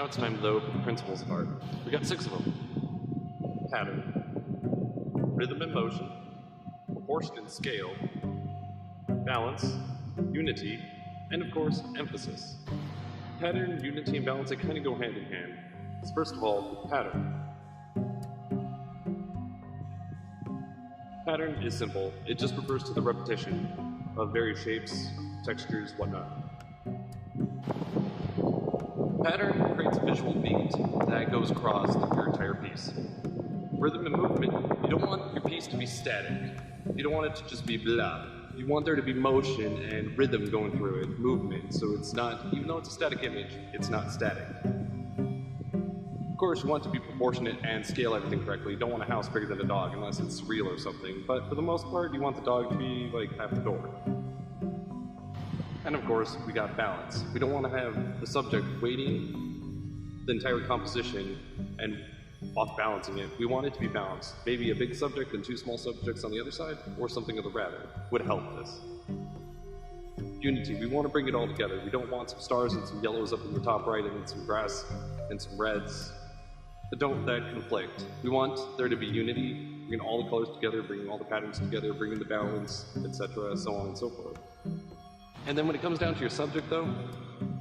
now it's time though for the principles of art. We got 6 of them. Pattern, rhythm and motion, proportion and scale, balance, unity, and of course, emphasis. Pattern, unity, and balance, they kind of go hand in hand. So first of all, pattern. Pattern is simple. It just refers to the repetition of various shapes, textures, whatnot. Pattern creates a visual beat that goes across your entire piece. Rhythm and movement, you don't want your piece to be static. You don't want it to just be blah. You want there to be motion and rhythm going through it, movement, so it's not, even though it's a static image, it's not static. Of course, you want to be proportionate and scale everything correctly. You don't want a house bigger than a dog unless it's real or something, but for the most part, you want the dog to be like half the door. And of course, we got balance. We don't want to have the subject weighting the entire composition and off-balancing it. We want it to be balanced. Maybe a big subject and 2 small subjects on the other side, or something of the rather, would help this. Unity, we want to bring it all together. We don't want some stars and some yellows up in the top right and some grass and some reds that conflict. We want there to be unity, bringing all the colors together, bringing all the patterns together, bringing the balance, etc., so on and so forth. And then when it comes down to your subject though,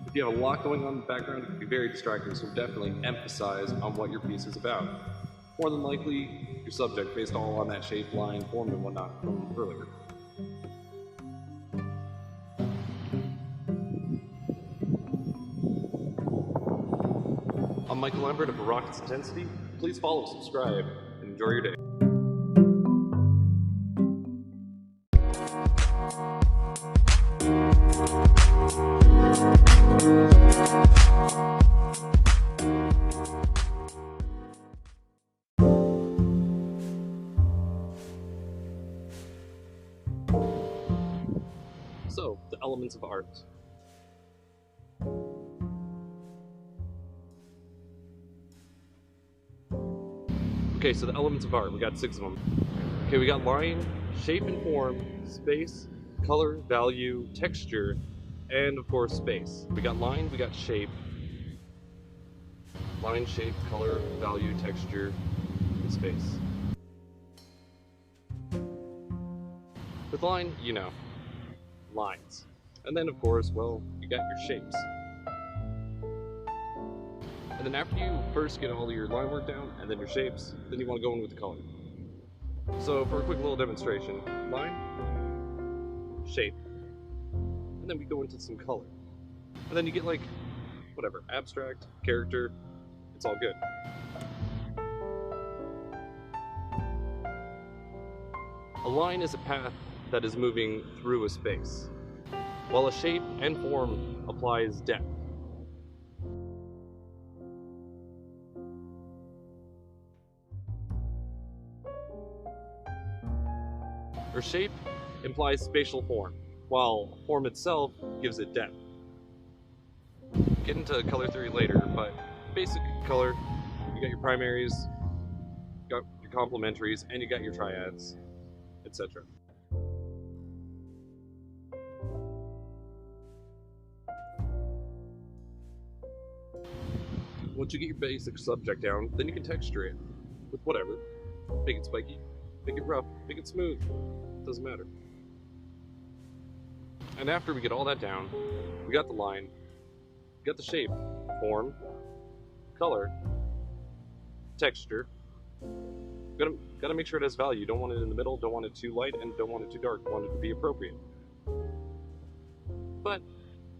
if you have a lot going on in the background, it can be very distracting, so definitely emphasize on what your piece is about. More than likely, your subject, based all on that shape, line, form, and whatnot from earlier. I'm Michael Lambert of Rockets Intensity. Please follow, subscribe, and enjoy your day. So, the elements of art. Okay, so the elements of art, we got 6 of them. Okay, we got line, shape and form, space, color, value, texture, and of course space. We got line, we got shape. Line, shape, color, value, texture, and space. With line, you know, lines. And then of course, well, you got your shapes. And then after you first get all your line work down, and then your shapes, then you want to go in with the color. So for a quick little demonstration, line, shape, and then we go into some color. And then you get like, whatever, abstract, character, it's all good. A line is a path that is moving through a space, while a shape and form applies depth. Or shape implies spatial form, while form itself gives it depth. Get into color theory later, but basic color, you got your primaries, you got your complementaries, and you got your triads, etc. Once you get your basic subject down, then you can texture it with whatever. Make it spiky, make it rough, make it smooth, doesn't matter. And after we get all that down, we got the line, we got the shape, form, color, texture. Gotta make sure it has value. You don't want it in the middle, don't want it too light, and don't want it too dark. You want it to be appropriate. But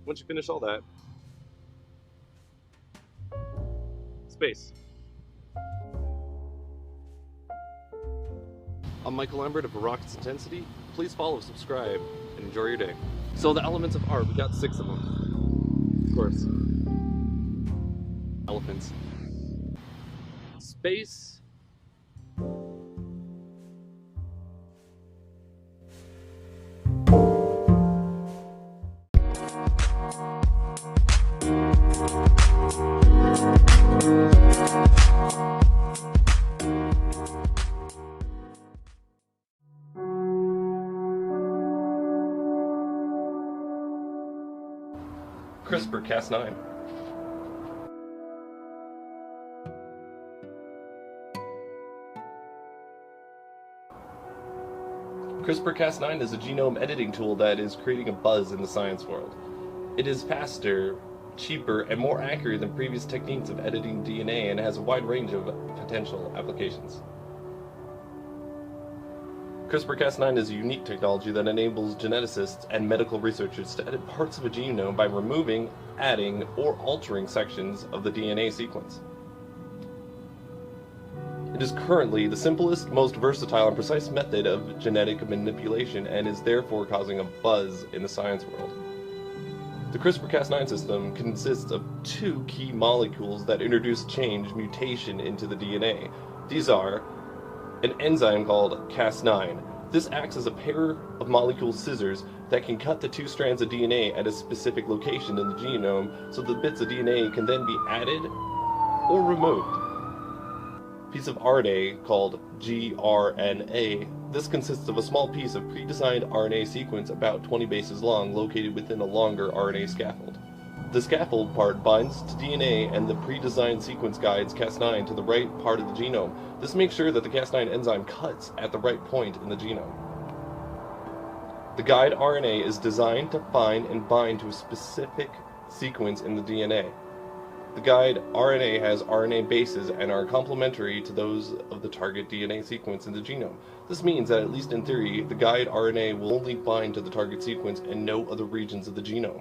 once you finish all that, space. I'm Michael Lambert of Rockets Intensity. Please follow, subscribe, and enjoy your day. So the elements of art, we got 6 of them. Of course. Elephants. Space. CRISPR-Cas9. CRISPR-Cas9 is a genome editing tool that is creating a buzz in the science world. It is faster, cheaper, and more accurate than previous techniques of editing DNA and has a wide range of potential applications. CRISPR-Cas9 is a unique technology that enables geneticists and medical researchers to edit parts of a genome by removing, adding, or altering sections of the DNA sequence. It is currently the simplest, most versatile, and precise method of genetic manipulation and is therefore causing a buzz in the science world. The CRISPR-Cas9 system consists of two key molecules that introduce change, mutation into the DNA. These are an enzyme called Cas9. This acts as a pair of molecule scissors that can cut the two strands of DNA at a specific location in the genome so the bits of DNA can then be added or removed. Piece of RNA called gRNA. This consists of a small piece of pre-designed RNA sequence about 20 bases long located within a longer RNA scaffold. The scaffold part binds to DNA and the pre-designed sequence guides Cas9 to the right part of the genome. This makes sure that the Cas9 enzyme cuts at the right point in the genome. The guide RNA is designed to find and bind to a specific sequence in the DNA. The guide RNA has RNA bases and are complementary to those of the target DNA sequence in the genome. This means that, at least in theory, the guide RNA will only bind to the target sequence and no other regions of the genome.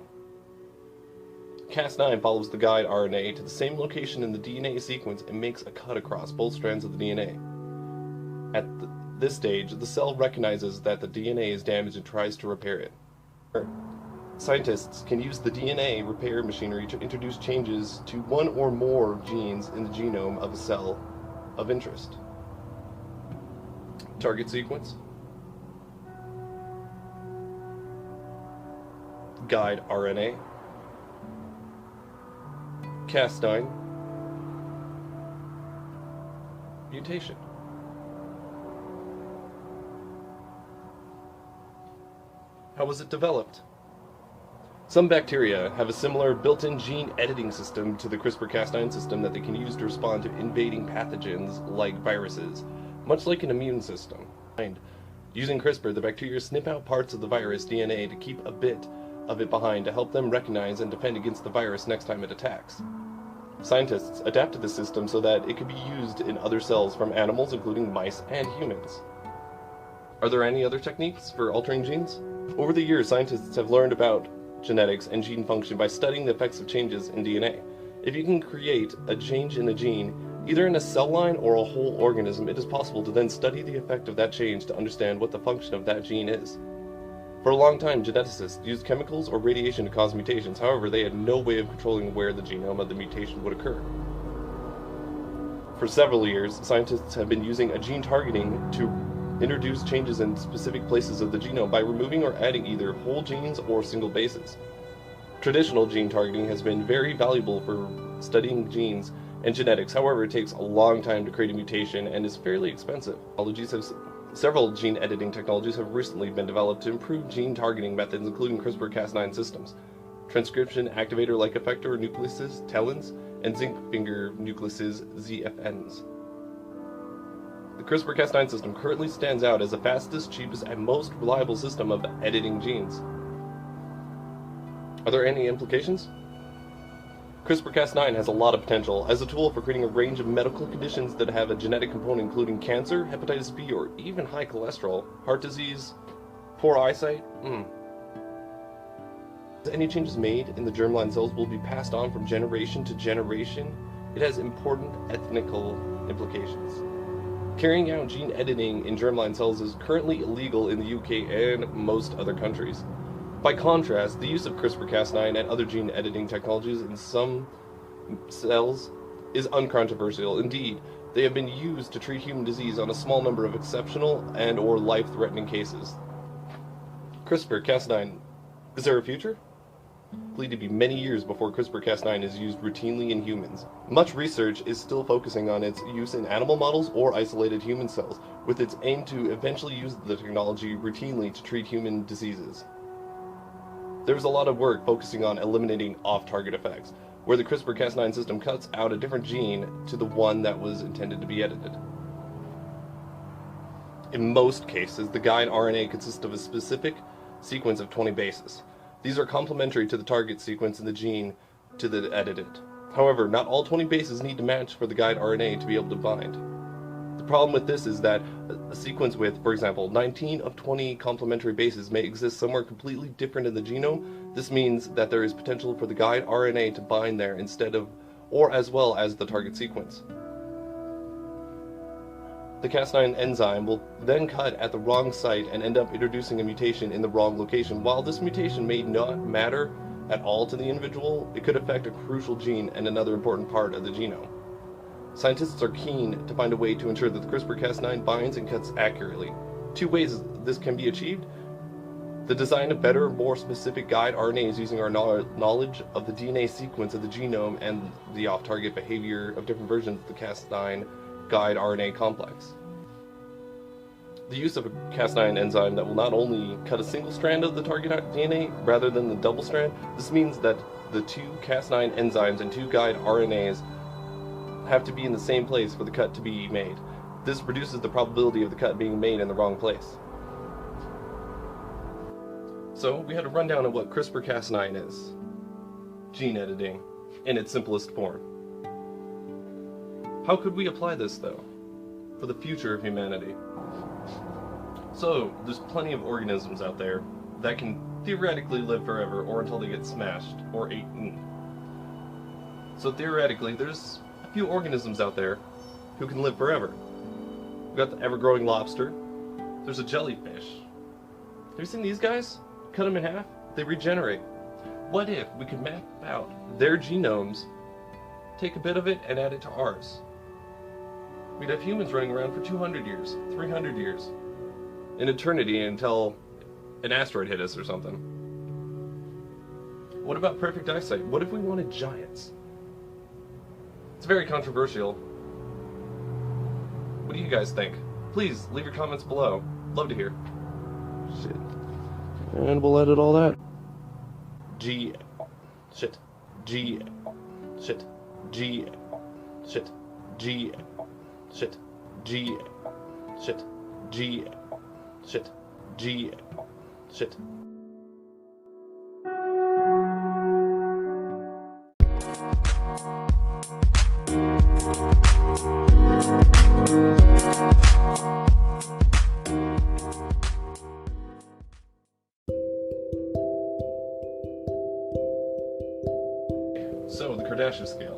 Cas9 follows the guide RNA to the same location in the DNA sequence and makes a cut across both strands of the DNA. At this stage, the cell recognizes that the DNA is damaged and tries to repair it. Scientists can use the DNA repair machinery to introduce changes to one or more genes in the genome of a cell of interest. Target sequence, guide RNA, Cas9, mutation. How was it developed? Some bacteria have a similar built-in gene editing system to the CRISPR-Cas9 system that they can use to respond to invading pathogens like viruses, much like an immune system. Using CRISPR, the bacteria snip out parts of the virus DNA to keep a bit of it behind to help them recognize and defend against the virus next time it attacks. Scientists adapted the system so that it could be used in other cells from animals, including mice and humans. Are there any other techniques for altering genes? Over the years, scientists have learned about genetics and gene function by studying the effects of changes in DNA. If you can create a change in a gene, either in a cell line or a whole organism, it is possible to then study the effect of that change to understand what the function of that gene is. For a long time, geneticists used chemicals or radiation to cause mutations. However, they had no way of controlling where the genome of the mutation would occur. For several years, scientists have been using a gene targeting to introduce changes in specific places of the genome by removing or adding either whole genes or single bases. Traditional gene targeting has been very valuable for studying genes and genetics. However, it takes a long time to create a mutation and is fairly expensive. Several gene editing technologies have recently been developed to improve gene targeting methods, including CRISPR-Cas9 systems, transcription activator-like effector nucleases, TALENs, and zinc finger nucleases, ZFNs. The CRISPR-Cas9 system currently stands out as the fastest, cheapest, and most reliable system of editing genes. Are there any implications? CRISPR-Cas9 has a lot of potential as a tool for creating a range of medical conditions that have a genetic component, including cancer, hepatitis B, or even high cholesterol, heart disease, poor eyesight. Any changes made in the germline cells will be passed on from generation to generation. It has important ethical implications. Carrying out gene editing in germline cells is currently illegal in the UK and most other countries. By contrast, the use of CRISPR-Cas9 and other gene editing technologies in some cells is uncontroversial. Indeed, they have been used to treat human disease on a small number of exceptional and/or life-threatening cases. CRISPR-Cas9, is there a future? Believed to be many years before CRISPR-Cas9 is used routinely in humans. Much research is still focusing on its use in animal models or isolated human cells, with its aim to eventually use the technology routinely to treat human diseases. There is a lot of work focusing on eliminating off-target effects, where the CRISPR-Cas9 system cuts out a different gene to the one that was intended to be edited. In most cases, the guide RNA consists of a specific sequence of 20 bases. These are complementary to the target sequence in the gene to the editant. However, not all 20 bases need to match for the guide RNA to be able to bind. The problem with this is that a sequence with, for example, 19 of 20 complementary bases may exist somewhere completely different in the genome. This means that there is potential for the guide RNA to bind there instead of, or as well as, the target sequence. The Cas9 enzyme will then cut at the wrong site and end up introducing a mutation in the wrong location. While this mutation may not matter at all to the individual, it could affect a crucial gene and another important part of the genome. Scientists are keen to find a way to ensure that the CRISPR-Cas9 binds and cuts accurately. Two ways this can be achieved: the design of better, more specific guide RNAs using our knowledge of the DNA sequence of the genome and the off-target behavior of different versions of the Cas9 guide RNA complex. The use of a Cas9 enzyme that will not only cut a single strand of the target DNA rather than the double strand. This means that the two Cas9 enzymes and two guide RNAs have to be in the same place for the cut to be made. This reduces the probability of the cut being made in the wrong place. So we had a rundown of what CRISPR-Cas9 is. Gene editing in its simplest form. How could we apply this, though, for the future of humanity? So, there's plenty of organisms out there that can theoretically live forever or until they get smashed or eaten. So theoretically, there's a few organisms out there who can live forever. We've got the ever-growing lobster. There's a jellyfish. Have you seen these guys? Cut them in half, they regenerate. What if we could map out their genomes, take a bit of it, and add it to ours? We'd have humans running around for 200 years, 300 years, an eternity until an asteroid hit us or something. What about perfect eyesight? What if we wanted giants? It's very controversial. What do you guys think? Please leave your comments below. Love to hear. Shit. And we'll edit all that. Shit. Shit. Shit. Shit. Shit. Shit. Shit. So, the Kardashev scale.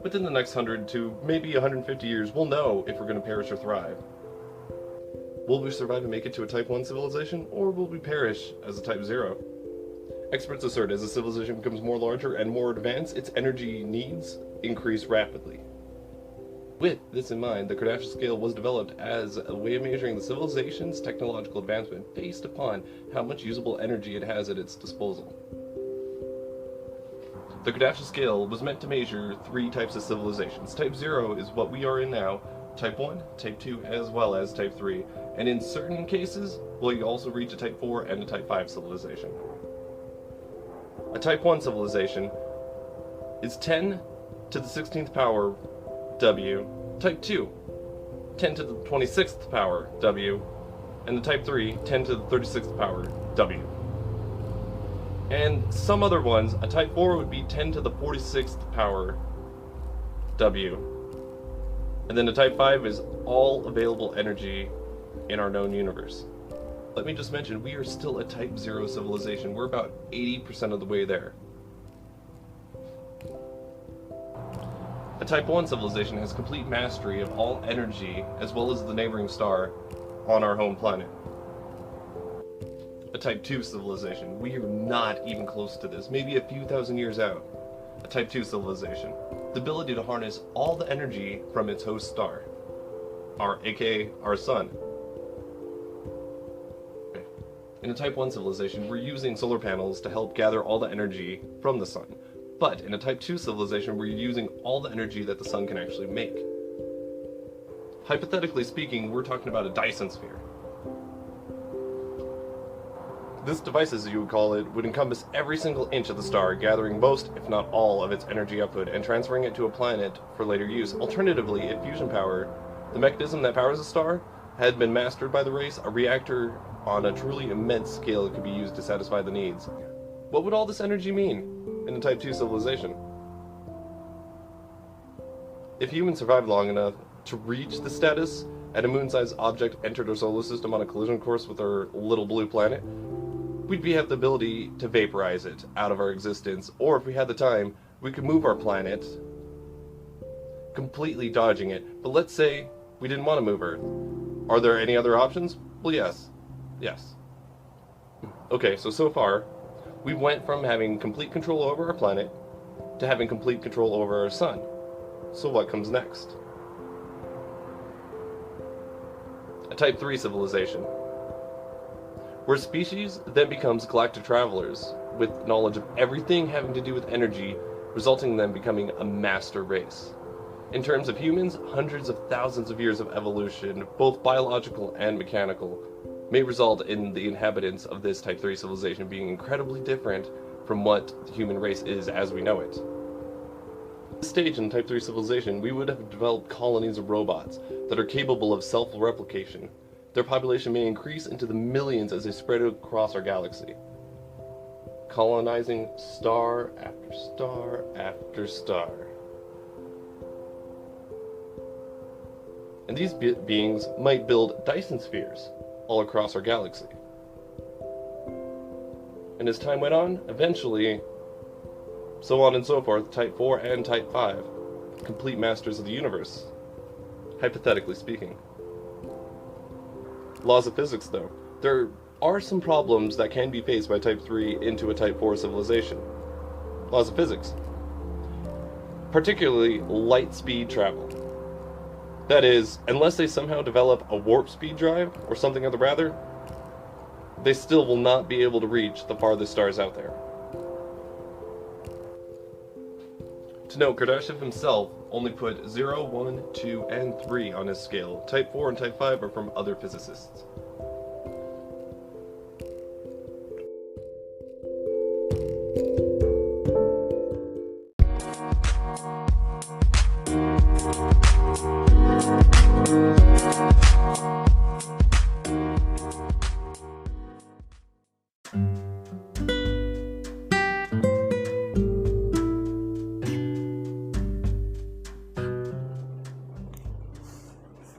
Within the next 100 to maybe 150 years, we'll know if we're going to perish or thrive. Will we survive and make it to a Type 1 civilization, or will we perish as a Type 0? Experts assert as a civilization becomes more larger and more advanced, its energy needs increase rapidly. With this in mind, the Kardashev scale was developed as a way of measuring the civilization's technological advancement based upon how much usable energy it has at its disposal. The Kardashev scale was meant to measure three types of civilizations. Type 0 is what we are in now, Type 1, Type 2, as well as Type 3, and in certain cases, we'll also reach a Type 4 and a Type 5 civilization. A Type 1 civilization is 10 to the 16th power W, Type 2, 10 to the 26th power W, and the Type 3, 10 to the 36th power W. And some other ones, a Type 4 would be 10 to the 46th power W. And then a Type 5 is all available energy in our known universe. Let me just mention, we are still a Type 0 civilization. We're about 80% of the way there. A Type 1 civilization has complete mastery of all energy, as well as the neighboring star, on our home planet. A Type 2 civilization. We are not even close to this, maybe a few thousand years out. A Type 2 civilization. The ability to harness all the energy from its host star, aka our sun. In a Type 1 civilization, we're using solar panels to help gather all the energy from the sun. But in a Type 2 civilization, we're using all the energy that the sun can actually make. Hypothetically speaking, we're talking about a Dyson sphere. This device, as you would call it, would encompass every single inch of the star, gathering most, if not all, of its energy output and transferring it to a planet for later use. Alternatively, if fusion power, the mechanism that powers a star, had been mastered by the race, a reactor on a truly immense scale could be used to satisfy the needs. What would all this energy mean in a Type 2 civilization? If humans survived long enough to reach the status and a moon-sized object entered our solar system on a collision course with our little blue planet, we'd have the ability to vaporize it out of our existence, or if we had the time, we could move our planet, completely dodging it. But let's say we didn't want to move Earth. Are there any other options? Well, yes. Yes. Okay, so far, we went from having complete control over our planet to having complete control over our sun. So what comes next? A Type 3 civilization, where species then becomes galactic travelers with knowledge of everything having to do with energy, resulting in them becoming a master race. In terms of humans, hundreds of thousands of years of evolution, both biological and mechanical, may result in the inhabitants of this Type 3 civilization being incredibly different from what the human race is as we know it. At this stage in Type 3 civilization, we would have developed colonies of robots that are capable of self-replication. Their population may increase into the millions as they spread across our galaxy, colonizing star after star after star. And these beings might build Dyson spheres all across our galaxy. And as time went on, eventually, so on and so forth, Type 4 and Type 5, complete masters of the universe, hypothetically speaking. Laws of physics, though. There are some problems that can be faced by Type 3 into a Type 4 civilization. Laws of physics. Particularly light speed travel. That is, unless they somehow develop a warp speed drive, or something of the rather, they still will not be able to reach the farthest stars out there. To note, Kardashev himself only put 0, 1, 2, and 3 on his scale. Type 4 and Type 5 are from other physicists.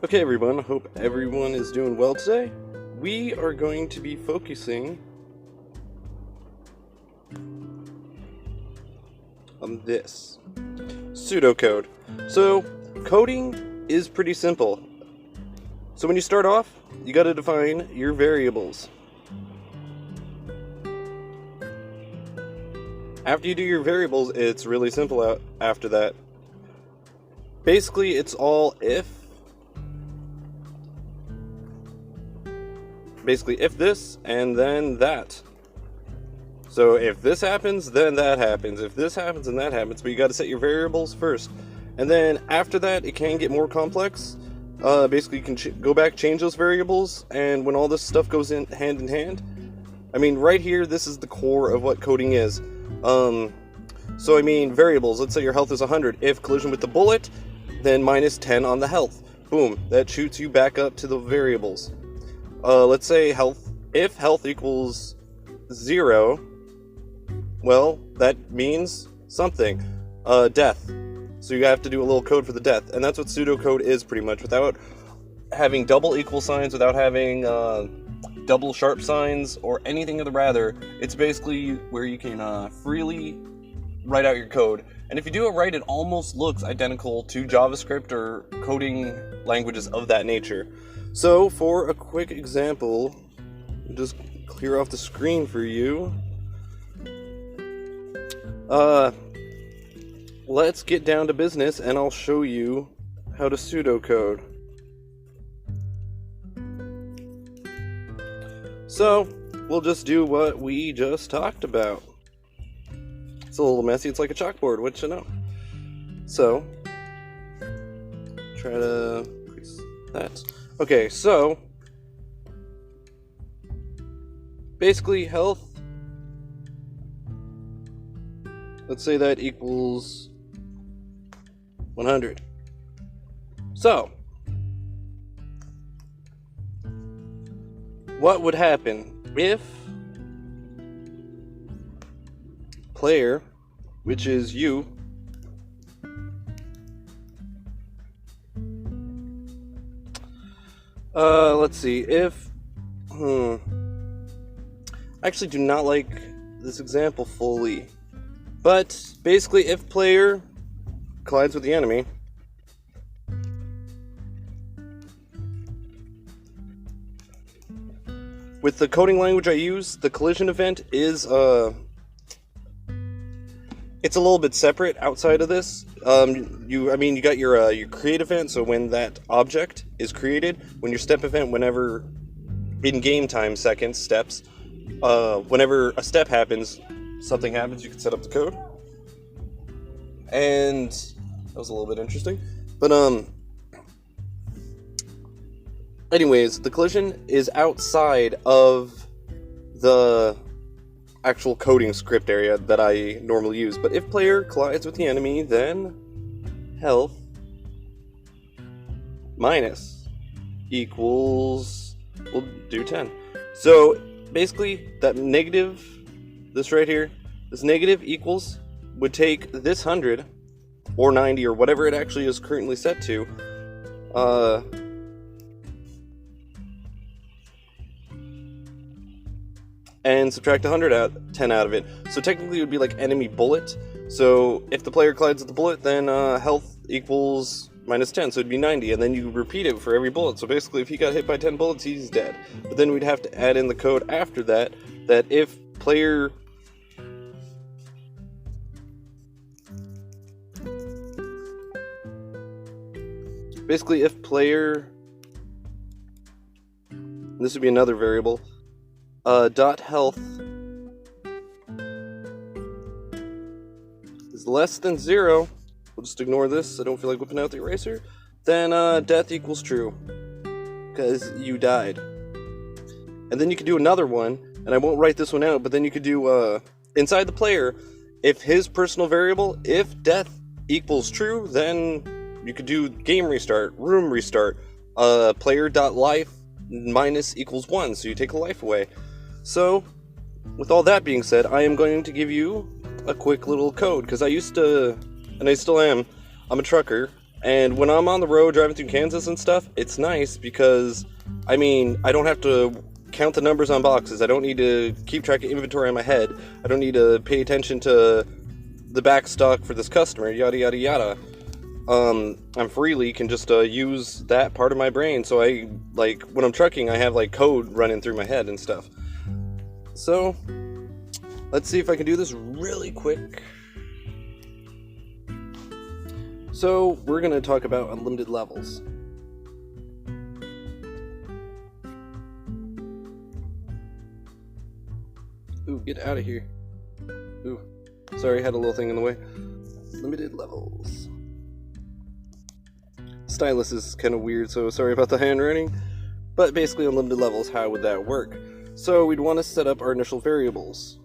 Okay everyone, hope everyone is doing well today. We are going to be focusing on this, pseudocode. So, coding is pretty simple. So when you start off, you gotta define your variables. After you do your variables, it's really simple after that. Basically, it's all if. Basically, if this, and then that. So if this happens, then that happens. If this happens, then that happens. But you got to set your variables first. And then after that, it can get more complex. Basically, you can go back, change those variables, and when all this stuff goes in hand, I mean, right here, this is the core of what coding is. So I mean, variables. Let's say your health is 100. If collision with the bullet, then minus 10 on the health. Boom. That shoots you back up to the variables. Let's say health. If health equals 0, well, that means something. Death. So you have to do a little code for the death, and that's what pseudocode is pretty much. Without having double equal signs, without having double sharp signs, or anything of the rather, it's basically where you can freely write out your code. And if you do it right, it almost looks identical to JavaScript or coding languages of that nature. So, for a quick example, I'll just clear off the screen for you. Let's get down to business, and I'll show you how to pseudocode. So, we'll just do what we just talked about. It's a little messy, it's like a chalkboard, what you know. So, try to increase that. Okay, so basically health, let's say that equals 100. So, what would happen if player, which is you, let's see, if, I actually do not like this example fully, but basically if player collides with the enemy, with the coding language I use, the collision event is, it's a little bit separate outside of this. You got your create event, so when that object is created, when your step event, whenever in game time seconds, steps, whenever a step happens, something happens, you can set up the code. And that was a little bit interesting. But anyways, the collision is outside of the actual coding script area that I normally use. But if player collides with the enemy, then health minus equals, we'll do 10. So basically that negative, this right here, this negative equals would take this 100 or 90 or whatever it actually is currently set to, and subtract 10 out of it. So technically it would be like enemy bullet. So if the player collides with the bullet, then health equals minus 10, so it'd be 90, and then you repeat it for every bullet. So basically if he got hit by 10 bullets, he's dead. But then we'd have to add in the code after that, that if player basically if player, this would be another variable, dot health is less than 0, we'll just ignore this, I don't feel like whipping out the eraser, then death equals true, because you died. And then you could do another one, and I won't write this one out, but then you could do, inside the player, if his personal variable, if death equals true, then you could do game restart, room restart, player.life minus equals 1, so you take a life away. So, with all that being said, I am going to give you a quick little code, because I used to, and I still am, I'm a trucker, and when I'm on the road driving through Kansas and stuff, it's nice because, I don't have to count the numbers on boxes, I don't need to keep track of inventory in my head, I don't need to pay attention to the back stock for this customer, yada yada yada. I'm freely can just use that part of my brain, so I, like, when I'm trucking, I have, like, code running through my head and stuff. So, let's see if I can do this really quick. So, we're going to talk about unlimited levels. Ooh, get out of here. Ooh, sorry, had a little thing in the way. Limited levels. Stylus is kind of weird, so sorry about the handwriting. But basically, unlimited levels, how would that work? So we'd want to set up our initial variables.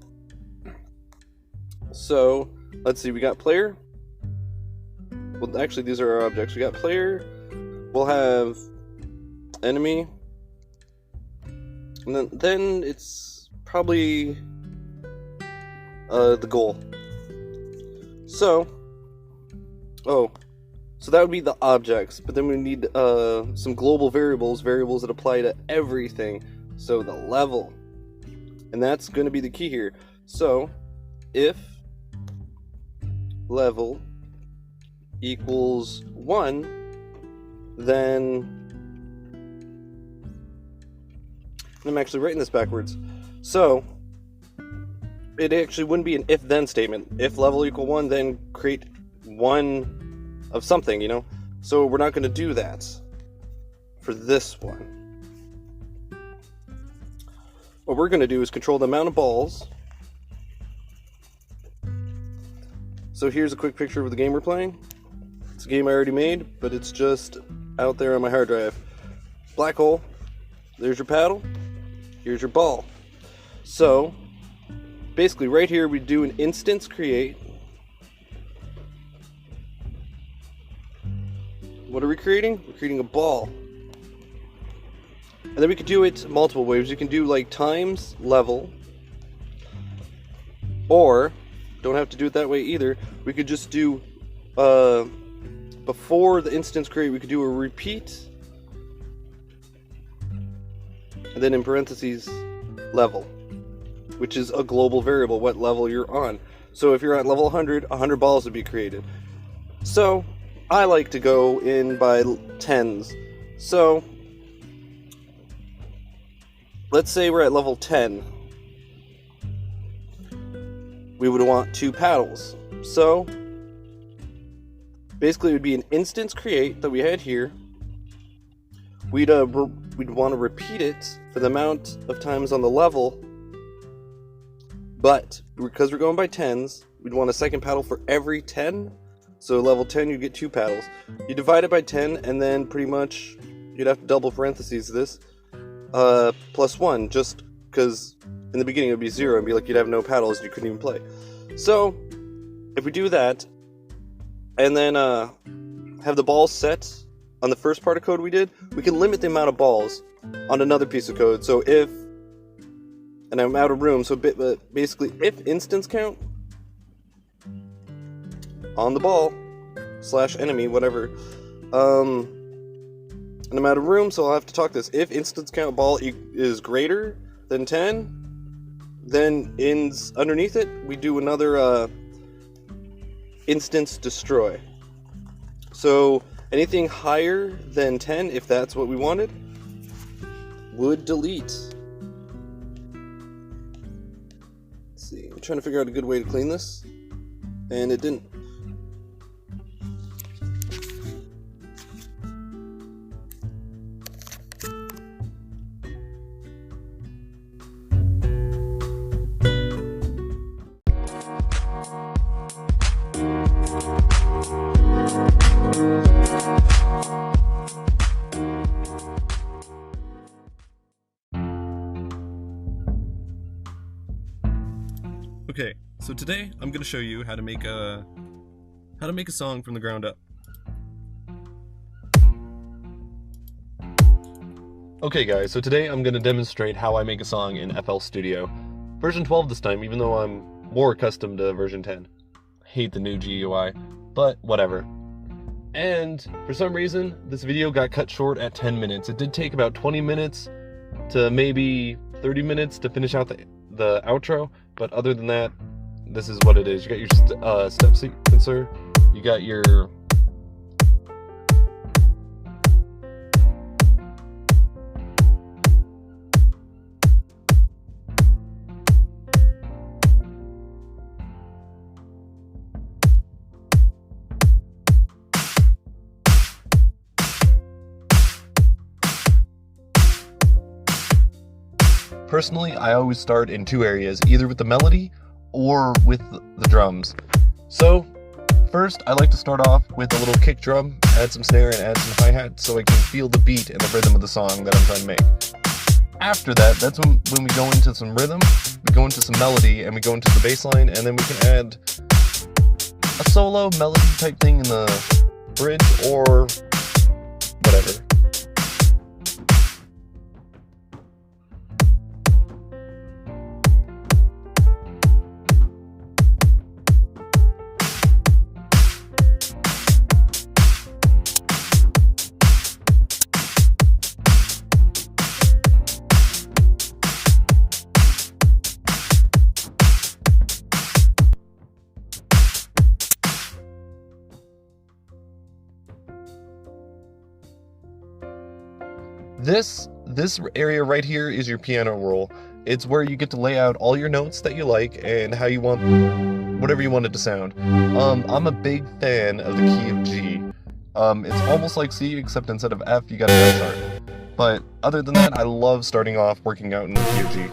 So, let's see, we got player. Well, actually, these are our objects. We got player. We'll have enemy. And then it's probably the goal. So that would be the objects, but then we need some global variables that apply to everything. So the level, and that's going to be the key here. So if level equals 1, then I'm actually writing this backwards. So it actually wouldn't be an if-then statement. If level equal 1, then create 1 of something, you know? So we're not going to do that for this one. What we're going to do is control the amount of balls. So here's a quick picture of the game we're playing. It's a game I already made, but it's just out there on my hard drive. Black hole, there's your paddle, here's your ball. So basically right here we do an instance create. What are we creating? We're creating a ball. And then we could do it multiple ways. You can do like times level, or don't have to do it that way either. We could just do before the instance create, we could do a repeat, and then in parentheses level, which is a global variable, what level you're on. So if you're at level 100 balls would be created. So I like to go in by tens. So let's say we're at level 10. We would want 2 paddles. So basically it would be an instance create that we had here. We'd want to repeat it for the amount of times on the level, but because we're going by tens, we'd want a second paddle for every 10. So level 10 you get 2 paddles. You divide it by 10 and then pretty much you'd have to double parentheses this plus 1, just because in the beginning it would be 0 and be like you'd have no paddles, you couldn't even play. So if we do that and then have the balls set on the first part of code we did, we can limit the amount of balls on another piece of code. So if, and I'm out of room, so basically if instance count on the ball / enemy, whatever, and I'm out of room, so I'll have to talk this. If instance count ball is greater than 10, then underneath it we do another instance destroy. So anything higher than 10, if that's what we wanted, would delete. Let's see, I'm trying to figure out a good way to clean this, and it didn't. Okay, so today I'm going to show you how to make a song from the ground up. Okay guys, so today I'm going to demonstrate how I make a song in FL Studio. Version 12 this time, even though I'm more accustomed to version 10. I hate the new GUI, but whatever. And for some reason, this video got cut short at 10 minutes. It did take about 20 minutes to maybe 30 minutes to finish out the outro, but other than that, this is what it is. You got your step sequencer, you got your Personally, I always start in 2 areas, either with the melody or with the drums. So, first I like to start off with a little kick drum, add some snare and add some hi-hat so I can feel the beat and the rhythm of the song that I'm trying to make. After that, that's when we go into some rhythm, we go into some melody, and we go into the bass line, and then we can add a solo melody type thing in the bridge or whatever. This area right here is your piano roll. It's where you get to lay out all your notes that you like and how you want, whatever you want it to sound. I'm a big fan of the key of G. It's almost like C, except instead of F, you got a F sharp. But other than that, I love starting off working out in the key of G.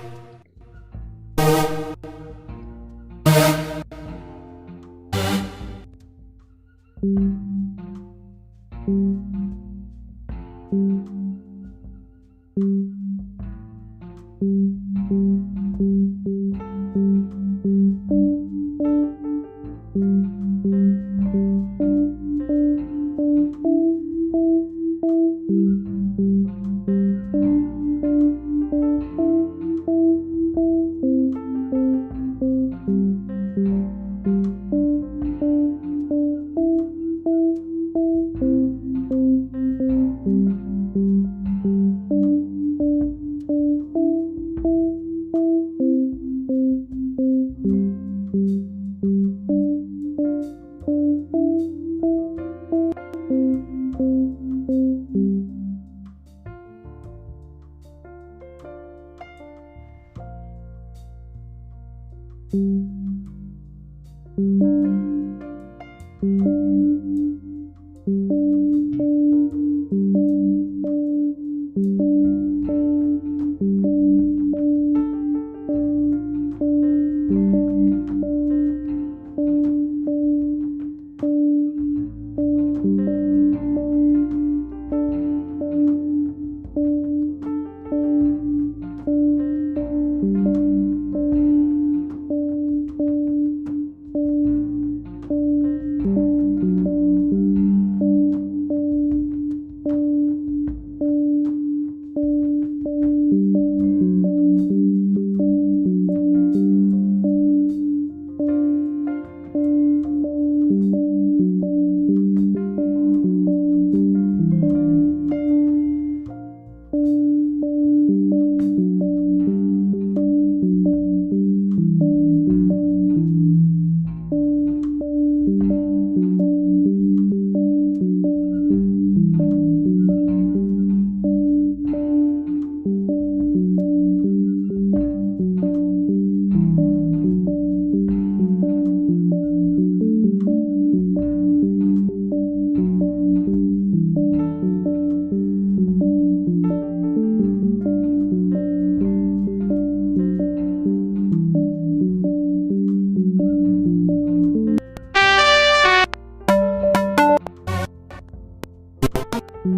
This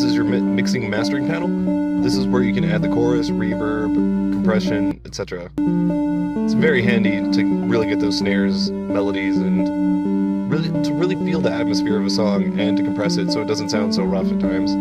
is your mixing and mastering panel. This is where you can add the chorus, reverb, compression, etc. It's very handy to really get those snares, melodies, and really feel the atmosphere of a song and to compress it so it doesn't sound so rough at times.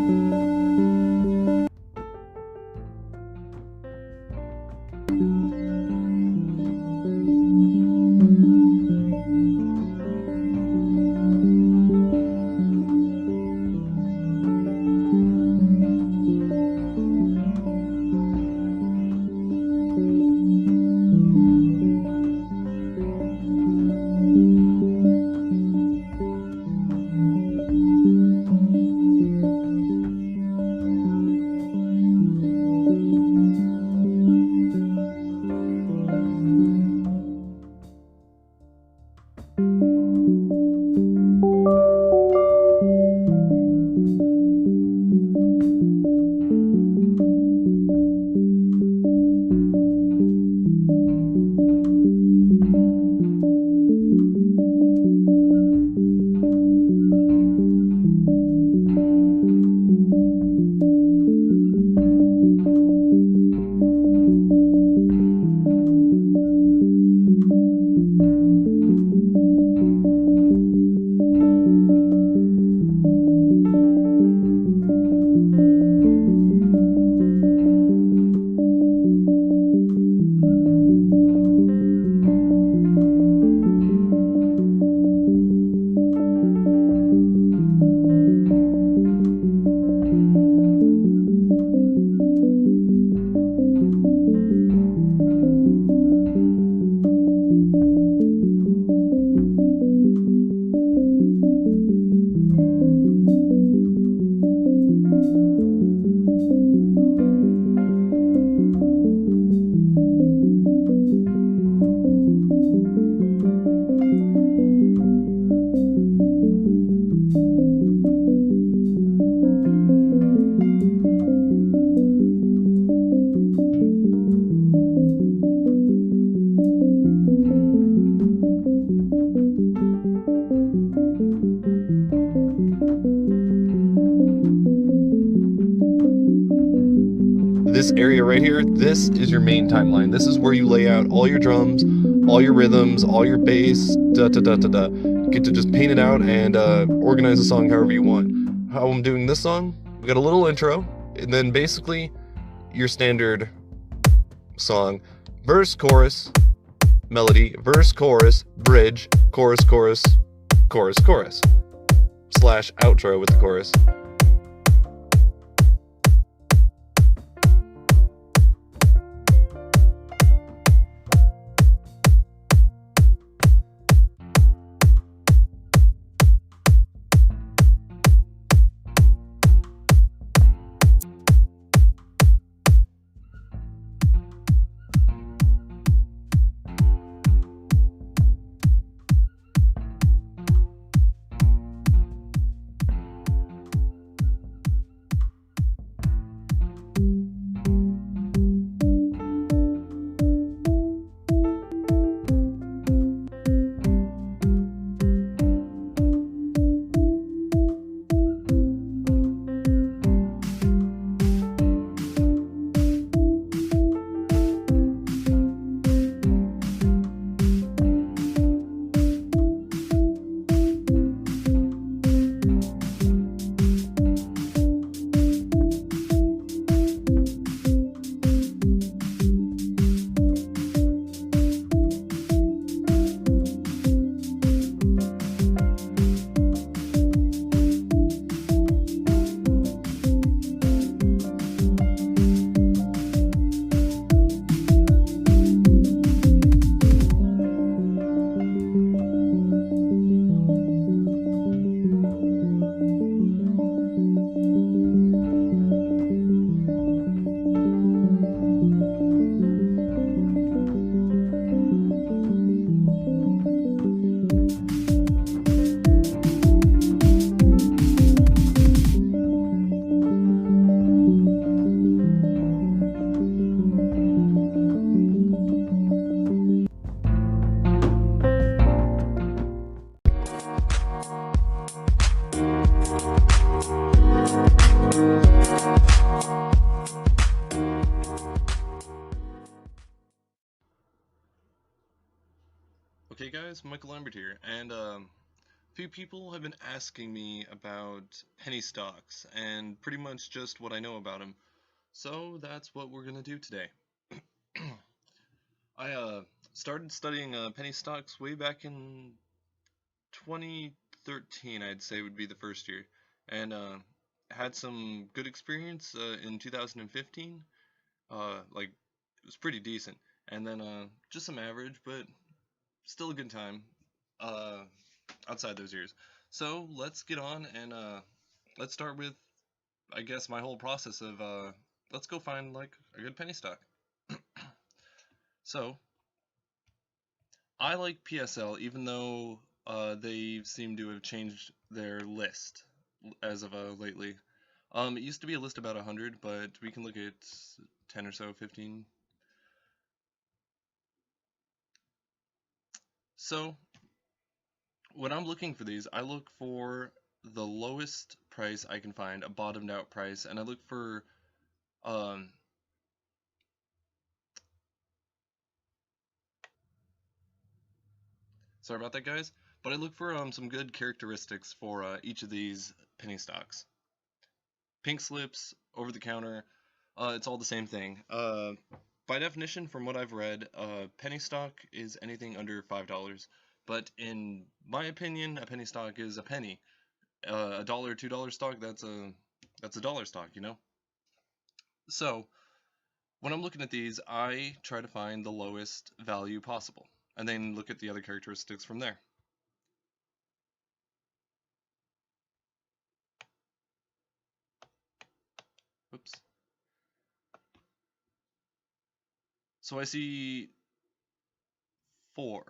This area right here, this is your main timeline. This is where you lay out all your drums, all your rhythms, all your bass, da da da da da. You get to just paint it out and organize the song however you want. How I'm doing this song, we got a little intro, and then basically your standard song. Verse, chorus, melody, verse, chorus, bridge, chorus, chorus, chorus, chorus. / outro with the chorus. Hey guys, Michael Lambert here, and a few people have been asking me about penny stocks and pretty much just what I know about them. So that's what we're gonna do today. I started studying penny stocks way back in 2013, I'd say would be the first year, and had some good experience in 2015. Like it was pretty decent, and then just some average, but still a good time. Uh, Outside those years. So let's get on and let's start with, I guess, my whole process of let's go find like a good penny stock. So I like PSL, even though they seem to have changed their list as of lately. It used to be a list about 100, but we can look at 10 or so, 15. So when I'm looking for these, I look for the lowest price I can find, a bottomed out price, and I look for um, sorry about that, guys. But I look for some good characteristics for each of these penny stocks. Pink slips, over the counter, it's all the same thing. By definition, from what I've read, penny stock is anything under $5. But in my opinion, a penny stock is a penny. A dollar, $2 stock, that's a dollar stock, you know. So when I'm looking at these, I try to find the lowest value possible, and then look at the other characteristics from there. Oops. So I see 4,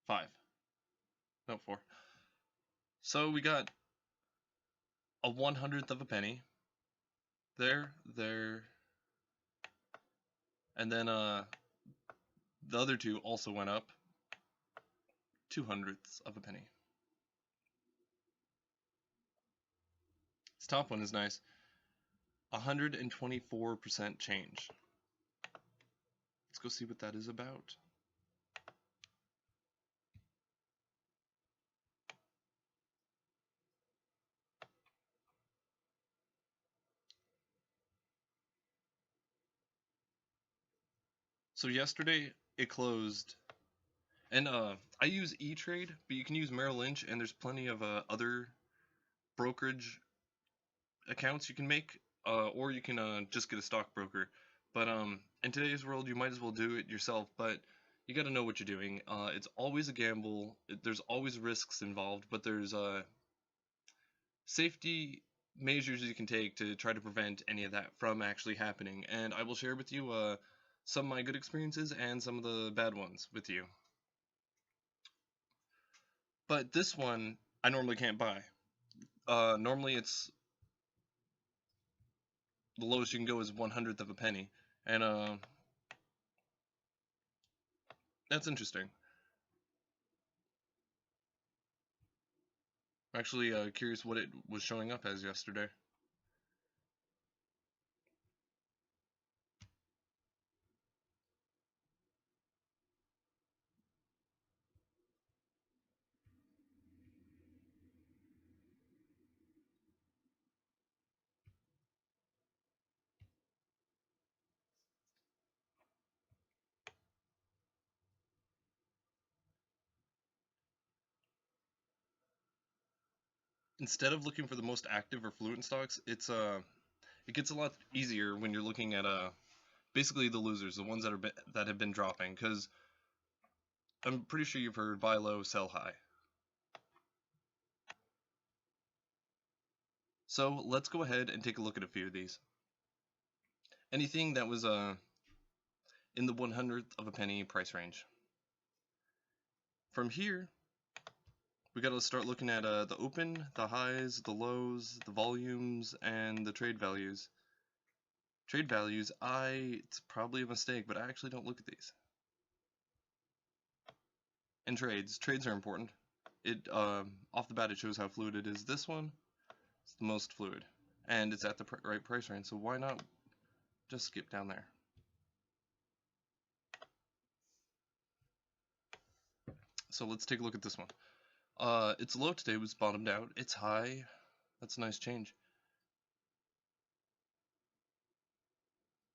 5, no 4. So we got a 1/100th of a penny. There, and then the other two also went up 2/100ths of a penny. This top one is nice. 124% change. Let's go see what that is about. So yesterday it closed, and I use E-Trade, but you can use Merrill Lynch, and there's plenty of other brokerage accounts you can make, or you can just get a stockbroker. But in today's world, you might as well do it yourself. But you got to know what you're doing. It's always a gamble. There's always risks involved, but there's safety measures you can take to try to prevent any of that from actually happening. And I will share with you some of my good experiences and some of the bad ones with you. But this one I normally can't buy. Normally it's the lowest you can go is 1/100th of a penny, and that's interesting. I'm actually curious what it was showing up as yesterday. Instead of looking for the most active or fluent stocks, it gets a lot easier when you're looking at basically the losers, the ones that have been dropping, because I'm pretty sure you've heard buy low, sell high. So let's go ahead and take a look at a few of these. Anything that was in the 1/100th of a penny price range. From here, we got to start looking at the open, the highs, the lows, the volumes, and the trade values. Trade values, it's probably a mistake, but I actually don't look at these. And trades are important. It off the bat it shows how fluid it is. This one is the most fluid, and it's at the right price range. So why not just skip down there? So let's take a look at this one. Its low today was bottomed out. It's high. That's a nice change.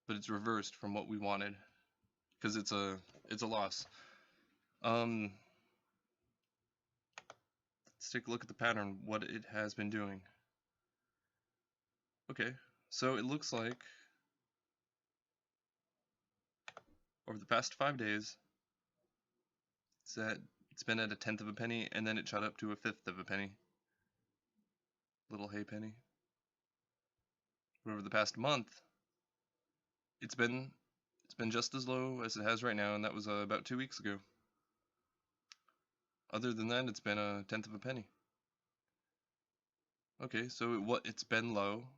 But it's reversed from what we wanted because it's a loss. Let's take a look at the pattern, what it has been doing. Okay, so it looks like over the past 5 days, it's been at 1/10 of a penny, and then it shot up to 1/5 of a penny. Little hay penny. But over the past month, it's been just as low as it has right now, and that was about 2 weeks ago. Other than that, it's been 1/10 of a penny. Okay, so it's been low.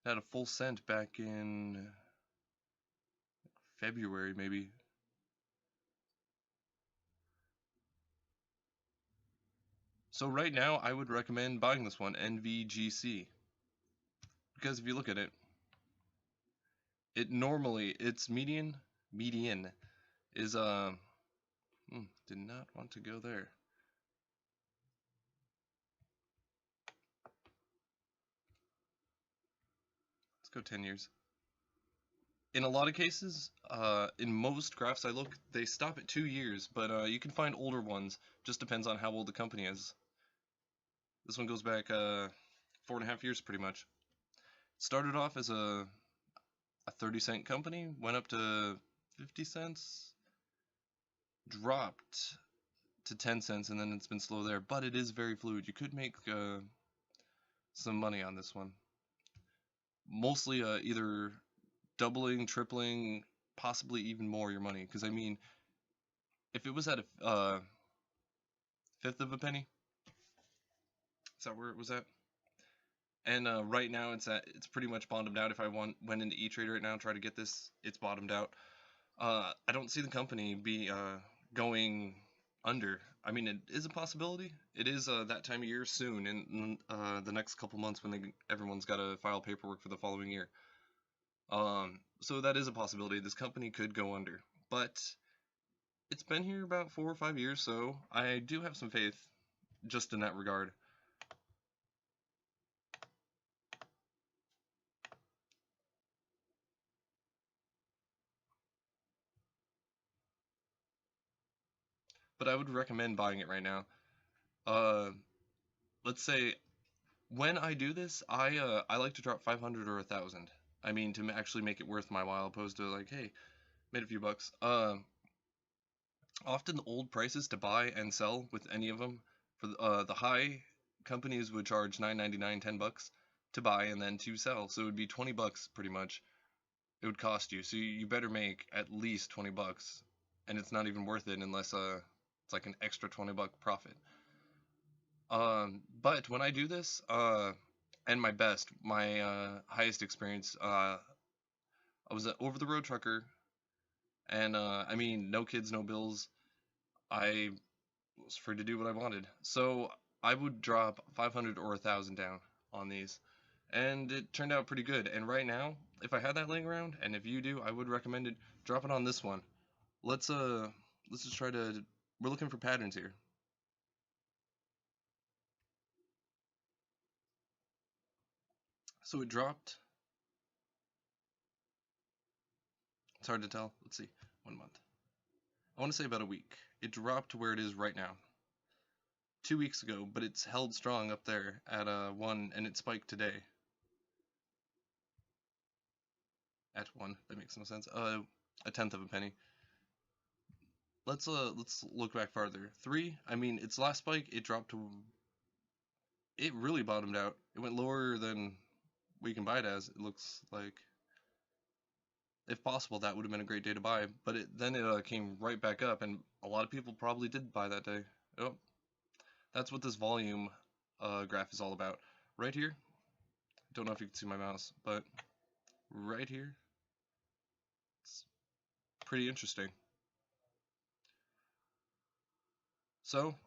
It had a full cent back in February, maybe. So right now, I would recommend buying this one, NVGC. Because if you look at it, its median is did not want to go there. Let's go 10 years. In a lot of cases, in most graphs I look, they stop at 2 years, but you can find older ones. Just depends on how old the company is. This one goes back 4.5 years pretty much. Started off as a 30-cent company, went up to 50 cents, dropped to 10 cents, and then it's been slow there. But it is very fluid. You could make some money on this one. Mostly either doubling, tripling, possibly even more your money. Because I mean, if it was at a 1/5 of a penny, is that where it was at? And right now it's pretty much bottomed out. If I went into E-Trade right now and try to get this, it's bottomed out. I don't see the company going under. I mean, it is a possibility. It is that time of year soon, in the next couple months when everyone's got to file paperwork for the following year. So that is a possibility. This company could go under, but it's been here about 4 or 5 years, so I do have some faith just in that regard. But I would recommend buying it right now. Let's say when I do this, I like to drop 500 or 1,000. I mean, to actually make it worth my while, opposed to like, hey, made a few bucks. Often the old prices to buy and sell with any of them, for the high companies would charge $9.99, $10 to buy and then to sell. So it would be 20 bucks pretty much. It would cost you. So you better make at least 20 bucks, and it's not even worth it unless it's like an extra 20-buck profit. But when I do this, and my highest experience, I was an over-the-road trucker, and I mean, no kids, no bills. I was free to do what I wanted. So I would drop 500 or 1,000 down on these, and it turned out pretty good. And right now, if I had that laying around, and if you do, I would recommend it. Drop it on this one. Let's just try to. We're looking for patterns here. So it dropped. It's hard to tell. Let's see. 1 month. I want to say about a week. It dropped to where it is right now. 2 weeks ago, but it's held strong up there at 1, and it spiked today. At 1, that makes no sense. 1/10 of a penny. Let's look back farther. 3, I mean, its last spike, it dropped to. It really bottomed out. It went lower than we can buy it as. It looks like. If possible, that would have been a great day to buy. But then it came right back up, and a lot of people probably did buy that day. Oh, that's what this volume graph is all about. Right here. Don't know if you can see my mouse, but right here. It's pretty interesting. So,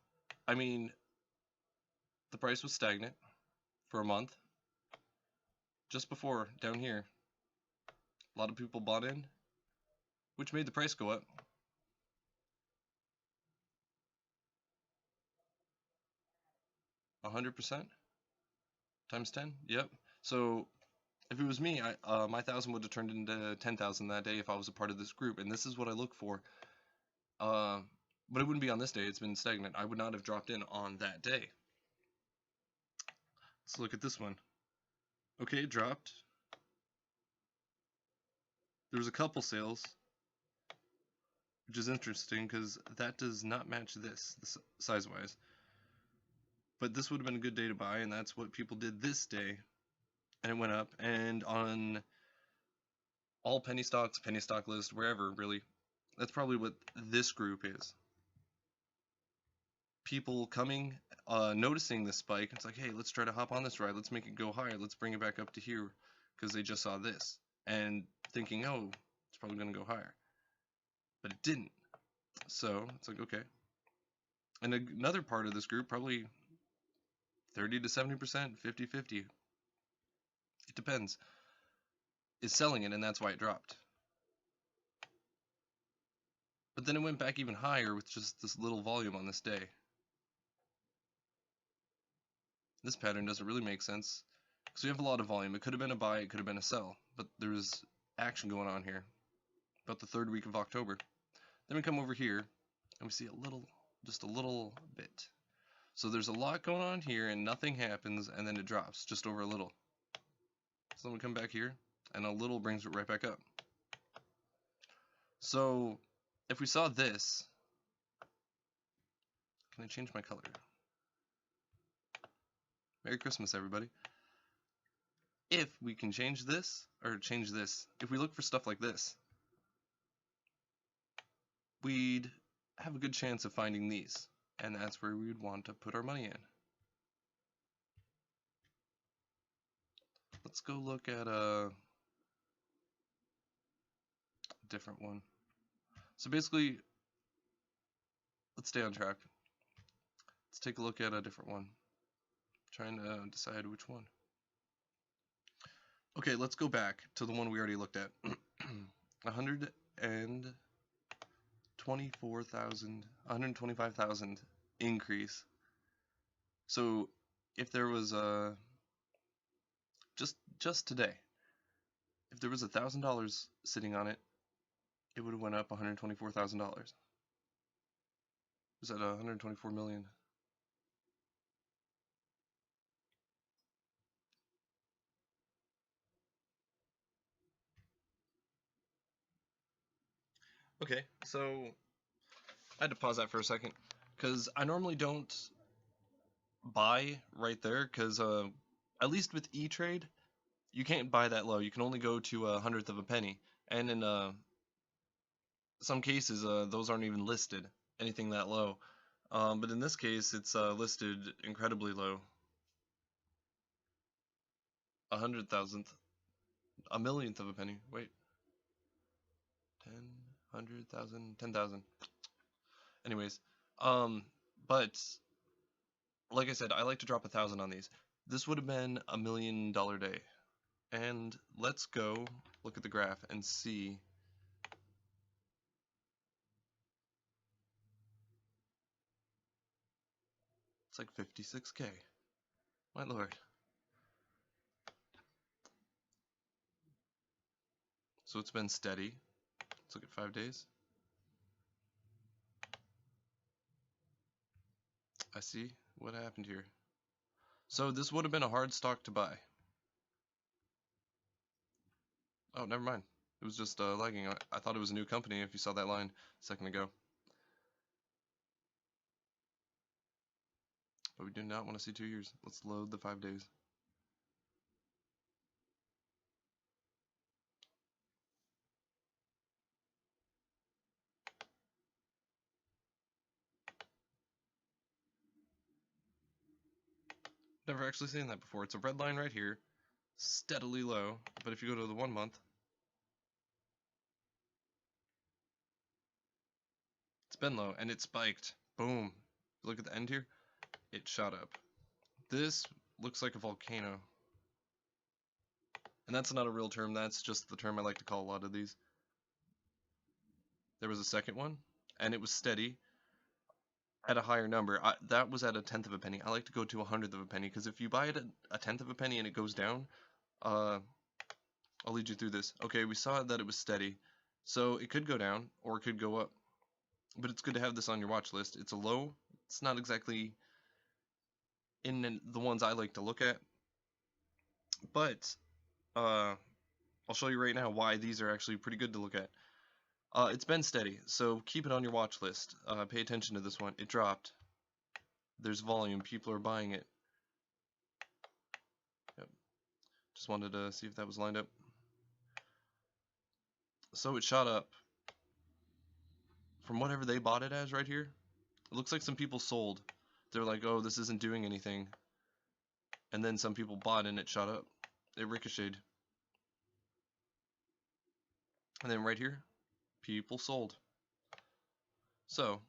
I mean, the price was stagnant for a month. Just before, down here, a lot of people bought in, which made the price go up. 100% times 10. Yep. So if it was me, my 1,000 would have turned into 10,000 that day if I was a part of this group. And this is what I look for. But it wouldn't be on this day. It's been stagnant. I would not have dropped in on that day. Let's look at this one. Okay, it dropped. There was a couple sales, which is interesting because that does not match this size-wise. But this would have been a good day to buy, and that's what people did this day. And it went up, and on all penny stocks, penny stock list, wherever really, that's probably what this group is. People coming, noticing this spike, it's like, hey, let's try to hop on this ride, let's make it go higher, let's bring it back up to here, because they just saw this, and thinking, oh, it's probably going to go higher. But it didn't. So, it's like, okay. And another part of this group, probably 30 to 70%, 50-50. It depends. Is selling it, and that's why it dropped. But then it went back even higher with just this little volume on this day. This pattern doesn't really make sense because we have a lot of volume. It could have been a buy, it could have been a sell, but there's action going on here. About the 3rd week of October. Then we come over here and we see just a little bit. So there's a lot going on here and nothing happens, and then it drops just over a little. So then we come back here and a little brings it right back up. So if we saw this, can I change my color? Merry Christmas, everybody. If we can change this, if we look for stuff like this, we'd have a good chance of finding these, and that's where we would want to put our money in. Let's go look at a different one. So basically, let's stay on track. Let's take a look at a different one. Trying to decide which one. Okay, let's go back to the one we already looked at. 125,000 increase. So if there was a just today, if there was $1,000 sitting on it, it would have went up $124,000. Is that 124 million? Okay, so I had to pause that for a second because I normally don't buy right there because at least with E-Trade, you can't buy that low. You can only go to 1/100th of a penny, and in some cases those aren't even listed, anything that low. But in this case, it's listed incredibly low. 100,000th, a millionth of a penny. Wait, 10, 100,000, 10,000. Anyways, but like I said, I like to drop 1,000 on these. This would have been $1 million day. And let's go look at the graph and see. It's like 56K. My lord. So it's been steady. Let's look at 5 days. I see what happened here. So this would have been a hard stock to buy. Oh, never mind. It was just lagging. I thought it was a new company if you saw that line a second ago. But we do not want to see 2 years. Let's load the 5 days. Never actually seen that before. It's a red line right here, steadily low, but if you go to the 1 month, it's been low, and it spiked. Boom. Look at the end here. It shot up. This looks like a volcano. And that's not a real term, that's just the term I like to call a lot of these. There was a second one, and it was steady. at a higher number. That was at a tenth of a penny. I like to go to a hundredth of a penny, because if you buy it at a tenth of a penny and it goes down, I'll lead you through this. Okay, we saw that it was steady, so it could go down or it could go up. But it's good to have this on your watch list. It's a low. It's not exactly in the ones I like to look at, but I'll show you right now why these are actually pretty good to look at. It's been steady, so keep it on your watch list. Pay attention to this one. It dropped. There's volume. People are buying it. Yep. Just wanted to see if that was lined up. So it shot up from whatever they bought it as right here. It looks like some people sold. They're like, oh, this isn't doing anything. And then some people bought and it shot up. It ricocheted. And then right here, people sold. So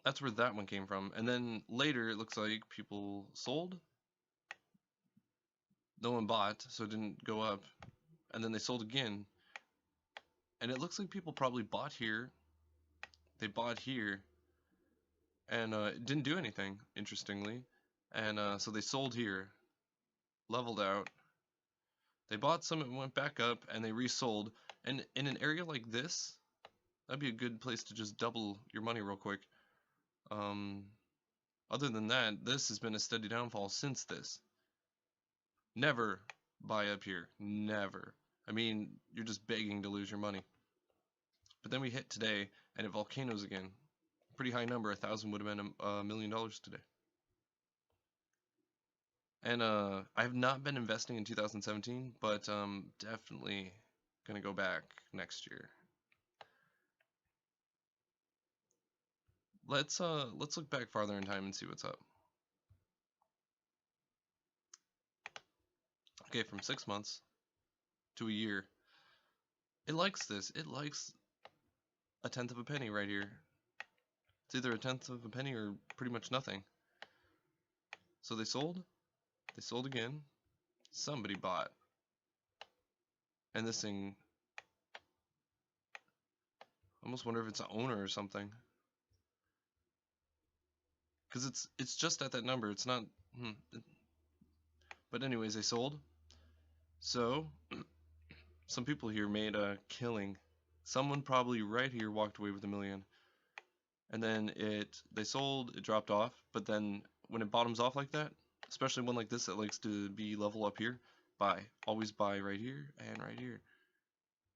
that's where that one came from. And then later it looks like people sold. No one bought, so it didn't go up. And then they sold again. And it looks like people probably bought here. They bought here. And it didn't do anything, interestingly. And so they sold here. Leveled out. They bought some and went back up, and they resold. And in an area like this, that'd be a good place to just double your money real quick. Other than that, this has been a steady downfall since this. Never buy up here. Never. I mean, you're just begging to lose your money. But then we hit today, and it volcanoes again. Pretty high number. 1,000 would have been $1 million today. And I have not been investing in 2017, but definitely gonna go back next year. Let's look back farther in time and see what's up. Okay, from 6 months to a year. It likes this. It likes a tenth of a penny right here. It's either a tenth of a penny or pretty much nothing. So they sold. They sold again. Somebody bought. And this thing, I almost wonder if it's an owner or something. Because it's just at that number. It's not. But anyways, they sold. So some people here made a killing. Someone probably right here walked away with $1 million. And then they sold, it dropped off, but then when it bottoms off like that, especially one like this that likes to be level up here, buy. Always buy right here and right here.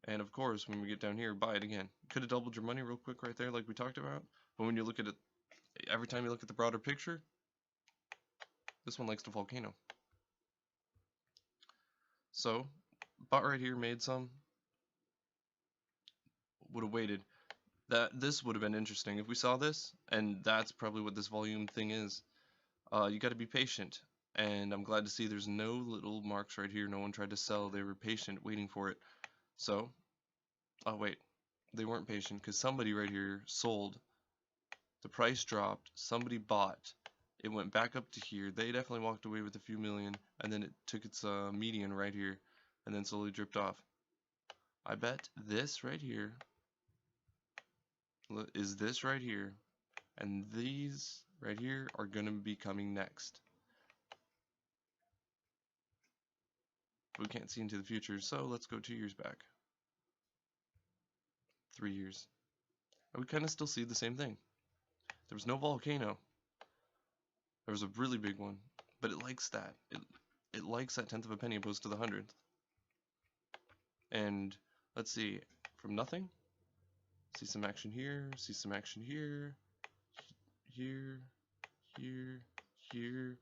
And of course, when we get down here, buy it again. Could have doubled your money real quick right there like we talked about, but when you look at it, every time you look at the broader picture, this one likes to volcano. So, bought right here, made some, would have waited. This would have been interesting if we saw this, and that's probably what this volume thing is. You got to be patient, and I'm glad to see there's no little marks right here. No one tried to sell. They were patient, waiting for it. So, oh wait, they weren't patient because somebody right here sold. The price dropped. Somebody bought. It went back up to here. They definitely walked away with a few million, and then it took its median right here, and then slowly dripped off. I bet this right here is this right here, and these right here are gonna be coming next. We can't see into the future, so let's go 2 years back. 3 years. And we kind of still see the same thing. There was no volcano. There was a really big one, but it likes that. It likes that tenth of a penny opposed to the hundredth. And let's see, from nothing, see some action here, see some action here, here, here, here.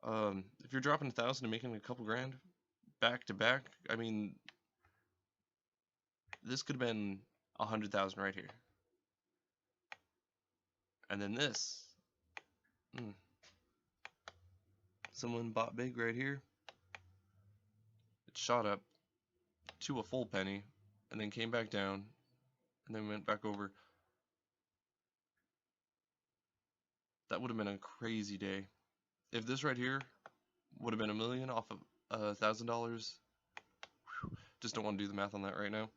If you're dropping 1,000 and making a couple grand back to back, I mean, this could have been 100,000 right here. And then this, someone bought big right here. It shot up to a full penny, and then came back down, and then went back over. That would have been a crazy day. If this right here would have been $1 million off of $1,000, just don't want to do the math on that right now.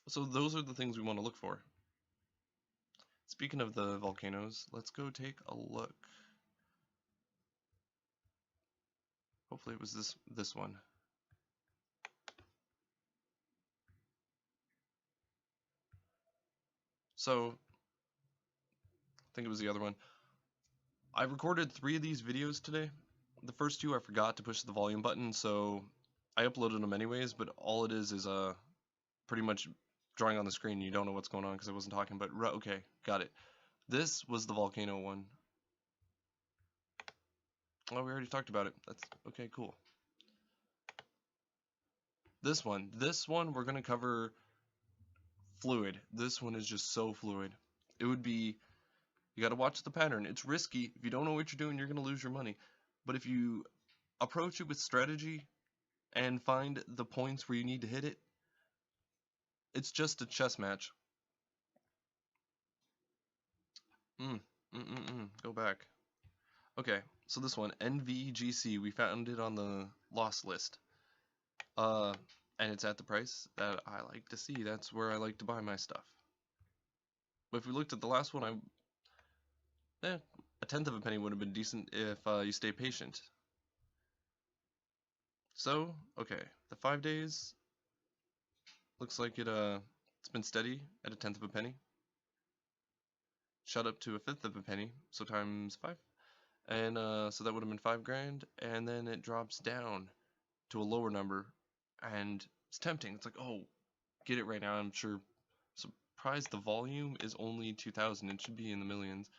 So those are the things we want to look for. Speaking of the volcanoes, let's go take a look. Hopefully it was this one. So, I think it was the other one. I recorded 3 of these videos today. The first 2 I forgot to push the volume button, so I uploaded them anyways, but all it is pretty much drawing on the screen. You don't know what's going on because I wasn't talking, but okay, got it. This was the volcano one. Oh, we already talked about it. That's okay, cool. This one we're gonna cover fluid. This one is just so fluid. It would be, you gotta watch the pattern. It's risky. If you don't know what you're doing, you're gonna lose your money. But if you approach it with strategy and find the points where you need to hit it, it's just a chess match. Go back. Okay, so this one, NVGC, we found it on the loss list. And it's at the price that I like to see. That's where I like to buy my stuff. But if we looked at the last one, a tenth of a penny would have been decent if you stay patient. So, okay, the 5 days looks like it's been steady at a tenth of a penny. Shot up to a fifth of a penny, so times 5. And so that would have been 5 grand, and then it drops down to a lower number, and it's tempting. It's like, oh, get it right now. I'm sure. Surprised the volume is only 2,000. It should be in the millions.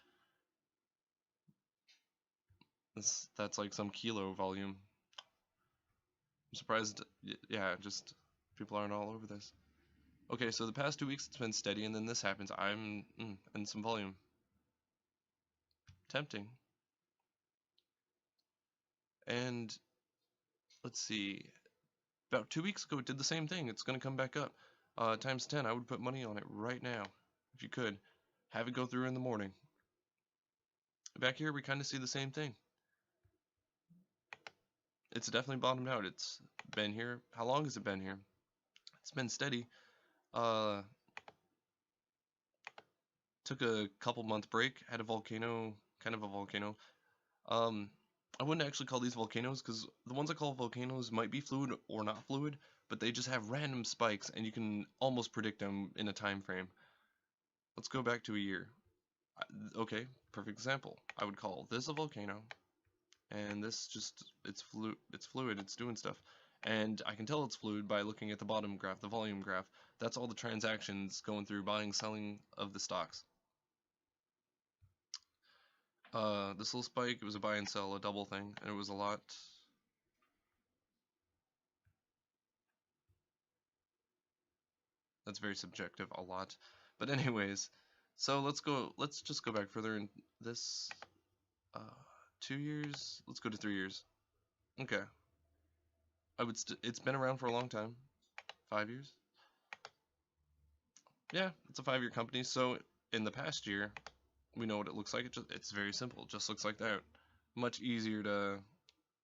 That's like some kilo volume. I'm surprised. Yeah, just people aren't all over this. Okay, so the past 2 weeks it's been steady, and then this happens. And some volume. Tempting. And let's see. About 2 weeks ago, it did the same thing. It's gonna come back up. Times 10. I would put money on it right now, if you could. Have it go through in the morning. Back here, we kind of see the same thing. It's definitely bottomed out. It's been here. How long has it been here? It's been steady. Took a couple month break. Had a volcano, kind of a volcano. I wouldn't actually call these volcanoes because the ones I call volcanoes might be fluid or not fluid, but they just have random spikes and you can almost predict them in a time frame. Let's go back to a year. Okay, perfect example. I would call this a volcano, and this just, it's fluid, it's doing stuff. And I can tell it's fluid by looking at the bottom graph, the volume graph. That's all the transactions going through buying, selling of the stocks. This little spike, it was a buy and sell, a double thing, and it was a lot. That's very subjective, a lot. But anyways, so let's just go back further in this 2 years. Let's go to 3 years. Okay. It's been around for a long time. 5 years. Yeah, it's a 5-year company. So in the past year, we know what it looks like. It's very simple. It just looks like that. Much easier to.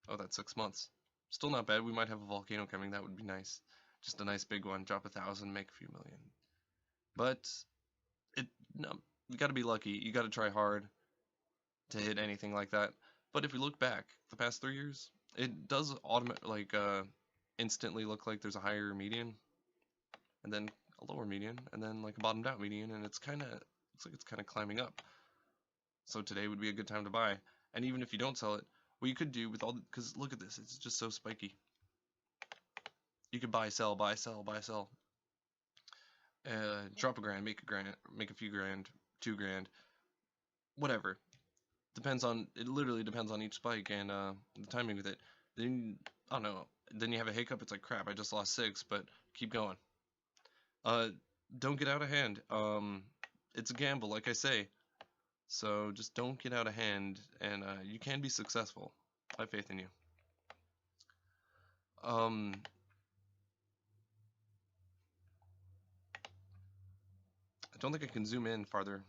Oh, that's 6 months. Still not bad. We might have a volcano coming. That would be nice. Just a nice big one. Drop 1,000, make a few million. But no, you got to be lucky. You got to try hard to hit anything like that. But if we look back the past 3 years, it does instantly look like there's a higher median, and then a lower median, and then like a bottomed out median, and looks like it's kind of climbing up. So today would be a good time to buy. And even if you don't sell it, what you could do with because look at this, it's just so spiky. You could buy, sell, buy, sell, buy, sell. Drop a grand, make a few grand, 2 grand, whatever. It literally depends on each spike and the timing with it. Then, I don't know, then you have a hiccup, it's like, crap, I just lost 6, but keep going. Don't get out of hand. It's a gamble, like I say. So just don't get out of hand, and you can be successful. I have faith in you. I don't think I can zoom in farther,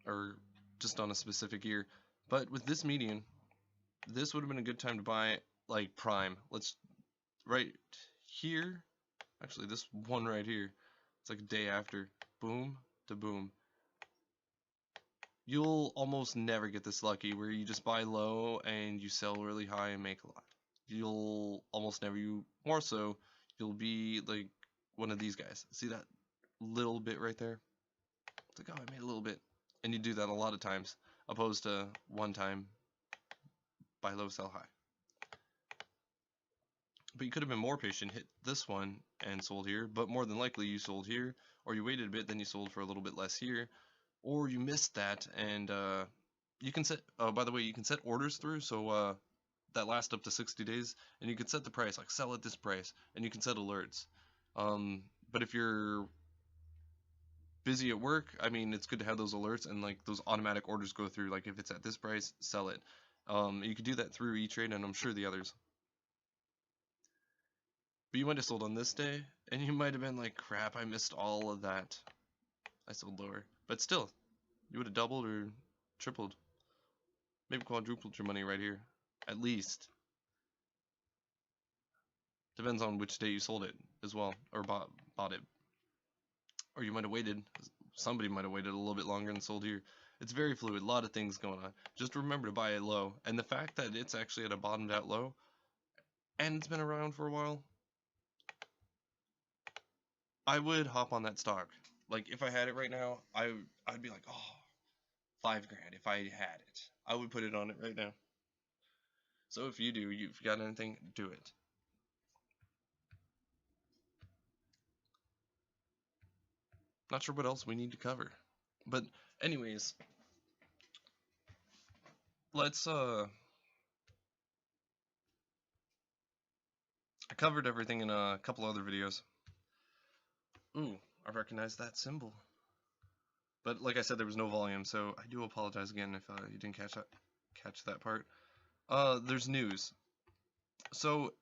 or just on a specific year. But with this median, this would have been a good time to buy, like, prime. Right here, actually this one right here, it's like a day after, boom to boom. You'll almost never get this lucky where you just buy low and you sell really high and make a lot. You'll almost never, more so, you'll be like one of these guys. See that little bit right there? It's like, oh, I made a little bit. And you do that a lot of times, opposed to one time, buy low, sell high. But you could have been more patient, hit this one and sold here, but more than likely you sold here, or you waited a bit, then you sold for a little bit less here, or you missed that, and you can set, oh, by the way, you can set orders through, so that last up to 60 days, and you can set the price, like sell at this price, and you can set alerts. But if you're busy at work, I mean, it's good to have those alerts and like those automatic orders go through, like if it's at this price, sell it. You could do that through E-Trade, and I'm sure the others. But you might have sold on this day, and you might have been like, crap, I missed all of that. I sold lower. But still, you would have doubled or tripled. Maybe quadrupled your money right here. At least. Depends on which day you sold it as well, or bought it. Or you might have waited. Somebody might have waited a little bit longer and sold here. It's very fluid, a lot of things going on. Just remember to buy it low. And the fact that it's actually at a bottomed out low, and it's been around for a while, I would hop on that stock. Like, if I had it right now, I'd be like, oh, $5 grand if I had it. I would put it on it right now. So if you do, you've got anything, do it. Not sure what else we need to cover. But anyways, let's I covered everything in a couple other videos. Ooh, I recognize that symbol. But like I said, there was no volume, so I do apologize again if you didn't catch that part. There's news. So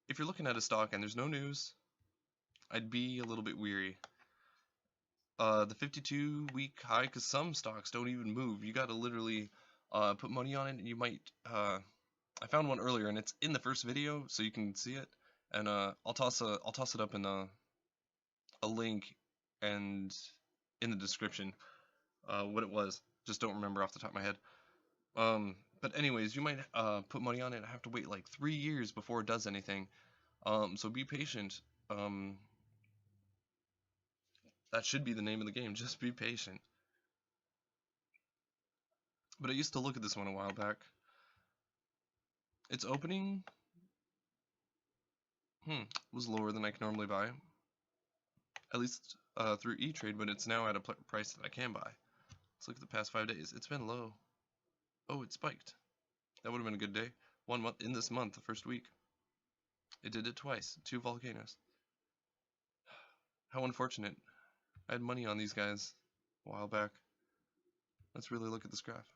if you're looking at a stock and there's no news, I'd be a little bit weary. The 52-week high, because some stocks don't even move. You got to literally put money on it, and you might. I found one earlier, and it's in the first video, so you can see it. And I'll toss it up in a link and in the description what it was. Just don't remember off the top of my head. But anyways, you might put money on it and have to wait like 3 years before it does anything. So be patient. That should be the name of the game. Just be patient. But I used to look at this one a while back. Its opening was lower than I can normally buy. At least through E-Trade, but it's now at a price that I can buy. Let's look at the past 5 days. It's been low. Oh, it spiked. That would have been a good day. 1 month in this month, the first week. It did it twice. 2 volcanoes. How unfortunate. I had money on these guys a while back. Let's really look at this graph.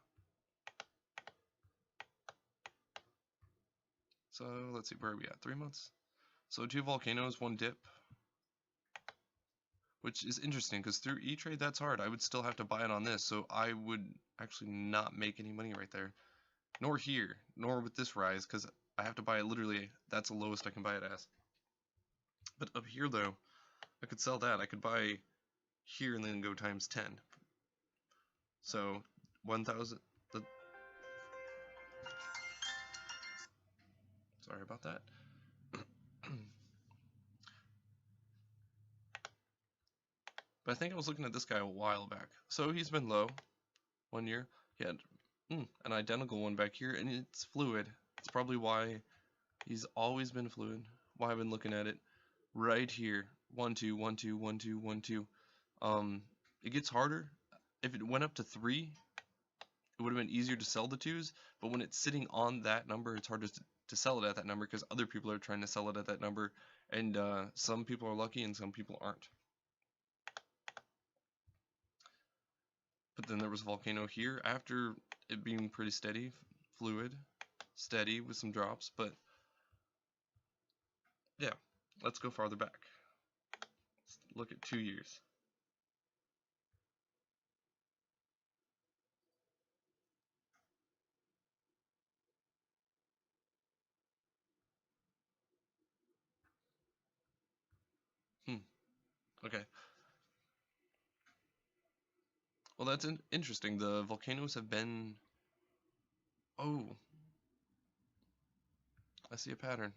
So let's see, where are we at? 3 months. So 2 volcanoes, 1 dip. Which is interesting, because through E-Trade that's hard. I would still have to buy it on this, so I would actually not make any money right there. Nor here, nor with this rise, because I have to buy it literally, that's the lowest I can buy it as. But up here though, I could sell that. I could buy here and then go times 10. So 1,000. Sorry about that. But I think I was looking at this guy a while back. So he's been low 1 year. He had an identical one back here, and it's fluid. It's probably why he's always been fluid. Why I've been looking at it right here. 1, 2, 1, 2, 1, 2, 1, 2. It gets harder. If it went up to 3, it would have been easier to sell the 2s. But when it's sitting on that number, it's harder to sell it at that number because other people are trying to sell it at that number. And some people are lucky and some people aren't. But then there was a volcano here after it being pretty steady, fluid, steady with some drops. But yeah, let's go farther back. Let's look at 2 years. Okay. Well, that's interesting. The volcanoes have been... Oh, I see a pattern.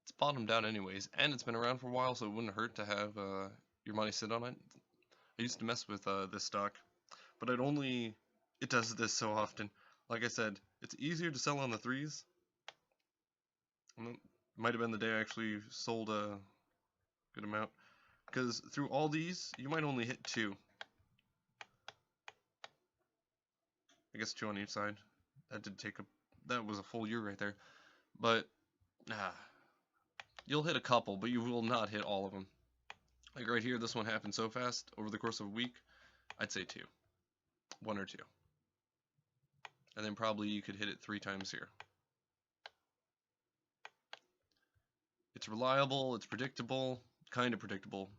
It's bottomed out anyways, and it's been around for a while, so it wouldn't hurt to have your money sit on it. I used to mess with this stock, but it does this so often. Like I said, it's easier to sell on the threes. Might have been the day I actually sold a good amount, because through all these, you might only hit 2. I guess 2 on each side. That was a full year right there. But, you'll hit a couple, but you will not hit all of them. Like right here, this one happened so fast, over the course of a week, I'd say 2. 1 or 2. And then probably you could hit it 3 times here. It's reliable, it's predictable, kind of predictable.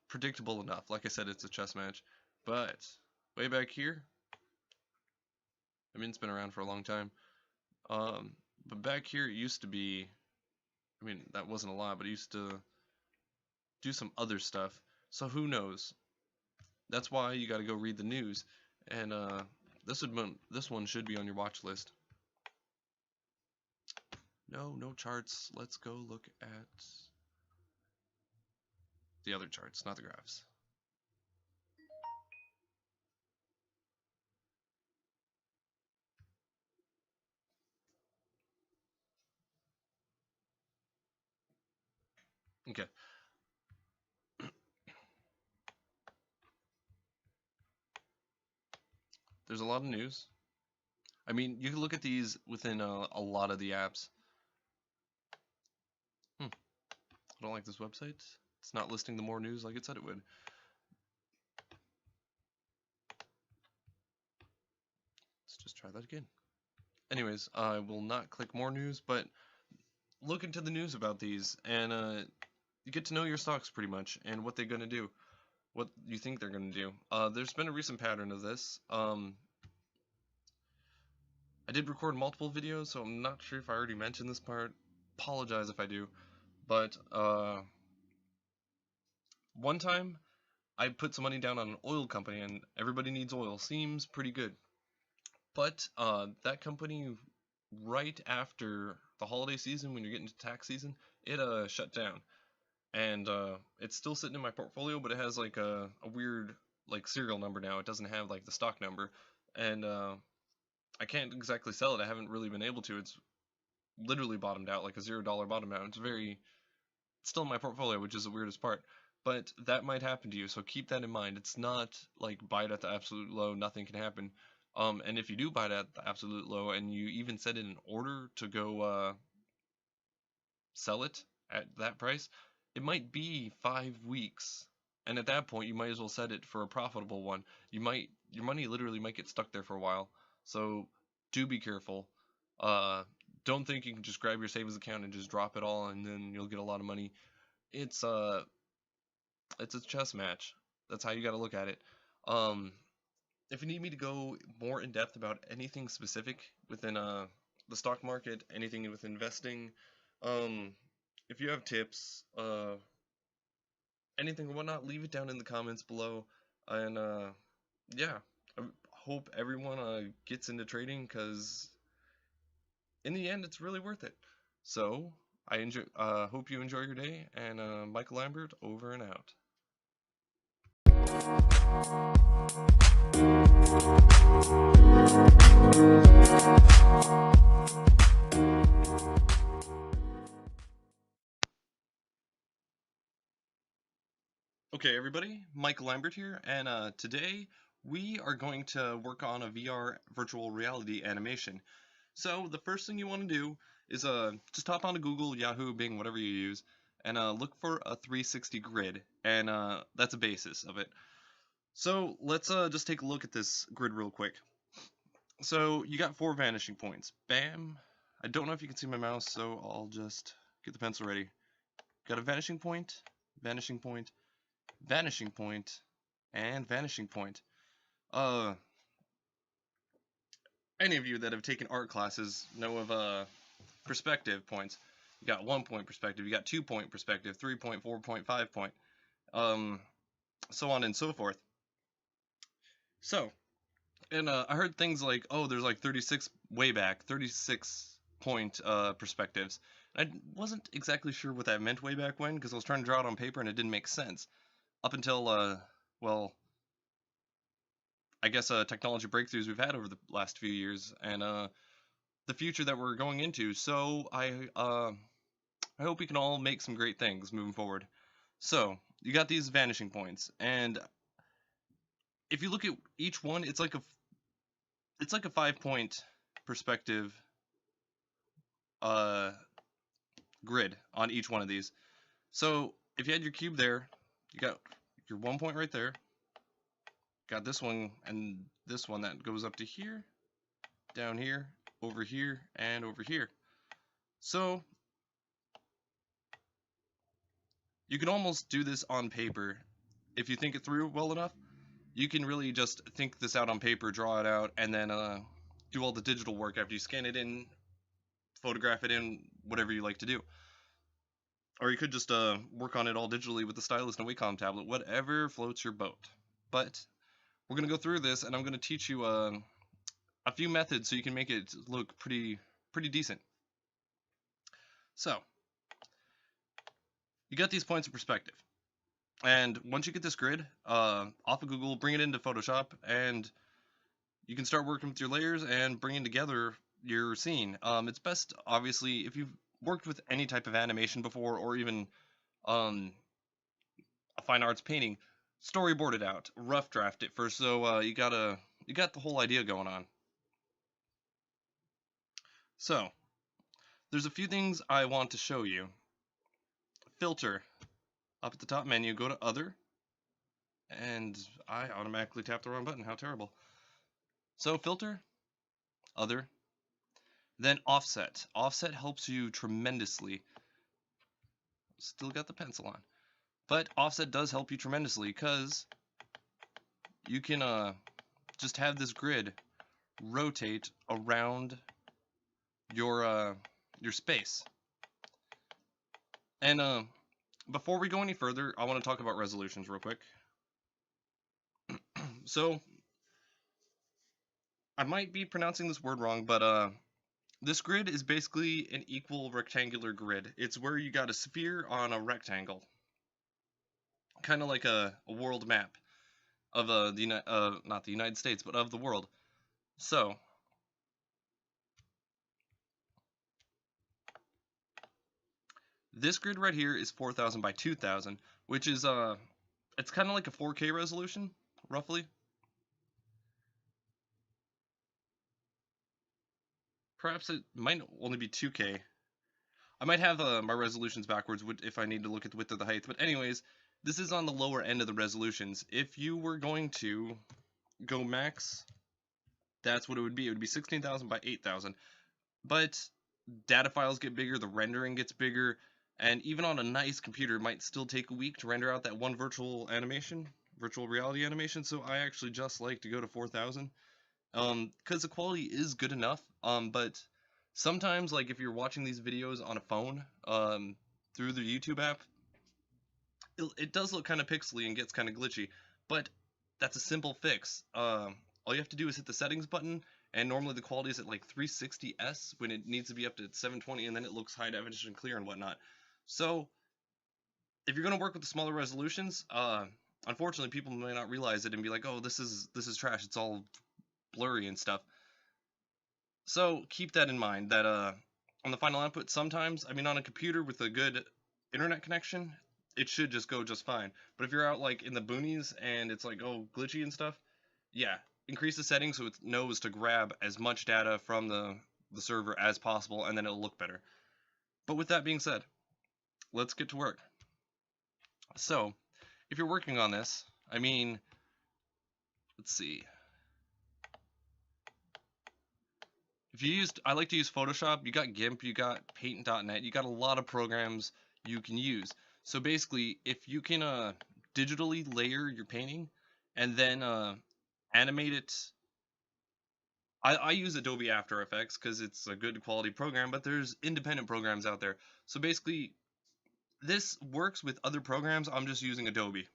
Predictable enough. Like I said, it's a chess match. But, way back here, I mean, it's been around for a long time. But back here, it used to be, I mean, that wasn't a lot, but it used to do some other stuff. So who knows? That's why you got to go read the news. And this one should be on your watch list. No charts. Let's go look at the other charts, not the graphs. Okay. There's a lot of news. I mean, you can look at these within a lot of the apps. I don't like this website. It's not listing the more news like it said it would. Let's just try that again. Anyways, I will not click more news, but look into the news about these, and you get to know your stocks pretty much, and what they're going to do. What you think they're going to do. There's been a recent pattern of this. I did record multiple videos, so I'm not sure if I already mentioned this part. Apologize if I do. But, one time, I put some money down on an oil company, and everybody needs oil. Seems pretty good. But, that company, right after the holiday season, when you're getting to tax season, it shut down. And, it's still sitting in my portfolio, but it has, like, a weird, like, serial number now. It doesn't have, like, the stock number. And, I can't exactly sell it. I haven't really been able to. It's literally bottomed out, like a $0 bottom out. It's still in my portfolio, which is the weirdest part. But that might happen to you, so keep that in mind. It's not like buy it at the absolute low, nothing can happen. And if you do buy it at the absolute low, and you even set in an order to go sell it at that price, it might be 5 weeks. And at that point, you might as well set it for a profitable one. Your money literally might get stuck there for a while. So do be careful. Don't think you can just grab your savings account and just drop it all and then you'll get a lot of money. It's a chess match. That's how you got to look at it. If you need me to go more in depth about anything specific within the stock market, anything with investing, if you have tips, anything or whatnot, leave it down in the comments below. And yeah. I hope everyone gets into trading, because in the end it's really worth it. So I hope you enjoy your day, and Michael Lambert over and out. Okay everybody, Michael Lambert here, and today we are going to work on a VR virtual reality animation. So the first thing you want to do is just hop onto Google, Yahoo, Bing, whatever you use, and look for a 360 grid, and that's a basis of it. So let's just take a look at this grid real quick. So you got 4 vanishing points. Bam! I don't know if you can see my mouse, so I'll just get the pencil ready. Got a vanishing point, vanishing point, vanishing point, and vanishing point. Any of you that have taken art classes know of perspective points. You got 1 point perspective, you got 2 point perspective, 3 point, 4 point, 5 point, so on and so forth. So, and I heard things like, oh, there's like 36 way back, 36 point perspectives. I wasn't exactly sure what that meant way back when, because I was trying to draw it on paper and it didn't make sense. Up until, well, I guess technology breakthroughs we've had over the last few years, and the future that we're going into. So I hope we can all make some great things moving forward. So you got these vanishing points, and if you look at each one, it's like a 5 point perspective grid on each one of these. So if you had your cube there, you got your 1 point right there. Got this one and this one that goes up to here, down here, over here, and over here. So you can almost do this on paper. If you think it through well enough, you can really just think this out on paper, draw it out, and then do all the digital work after you scan it in, photograph it in, whatever you like to do. Or you could just work on it all digitally with the stylus and a Wacom tablet, whatever floats your boat. But we're going to go through this, and I'm going to teach you a few methods so you can make it look pretty decent. So, you got these points of perspective. And once you get this grid off of Google, bring it into Photoshop, and you can start working with your layers and bringing together your scene. It's best, obviously, if you've worked with any type of animation before, or even a fine arts painting, storyboard it out, rough draft it first, so you got the whole idea going on. So, there's a few things I want to show you. Filter. Up at the top menu, go to Other, and I automatically tapped the wrong button. How terrible. So Filter, Other, then Offset. Offset helps you tremendously. Still got the pencil on. But Offset does help you tremendously, because you can just have this grid rotate around your space. And before we go any further, I want to talk about resolutions real quick. So, I might be pronouncing this word wrong, but this grid is basically an equal rectangular grid. It's where you got a sphere on a rectangle. Kind of like a world map of not the United States, but of the world. So, this grid right here is 4000 by 2000, which is it's kind of like a 4K resolution, roughly. Perhaps it might only be 2K. I might have my resolutions backwards if I need to look at the width or the height, but anyways, this is on the lower end of the resolutions. If you were going to go max, that's what it would be. It would be 16,000 by 8,000. But data files get bigger, the rendering gets bigger, and even on a nice computer, it might still take a week to render out that one virtual reality animation, so I actually just like to go to 4,000. Because the quality is good enough, but sometimes, like, if you're watching these videos on a phone, through the YouTube app, it does look kind of pixely and gets kind of glitchy, but that's a simple fix. All you have to do is hit the settings button, and normally the quality is at like 360s when it needs to be up to 720, and then it looks high definition clear and whatnot. So, if you're going to work with the smaller resolutions, unfortunately people may not realize it and be like, oh, this is trash, it's all blurry and stuff. So keep that in mind, that on the final output, sometimes, I mean, on a computer with a good internet connection, it should just go just fine. But if you're out like in the boonies and it's like, oh, glitchy and stuff, yeah, increase the settings so it knows to grab as much data from the server as possible, and then it'll look better. But with that being said, let's get to work. So, if you're working on this, I mean, let's see. I like to use Photoshop, you got GIMP, you got Paint.net, you got a lot of programs you can use. So basically, if you can digitally layer your painting, and then animate it. I use Adobe After Effects because it's a good quality program, but there's independent programs out there. So basically, this works with other programs. I'm just using Adobe.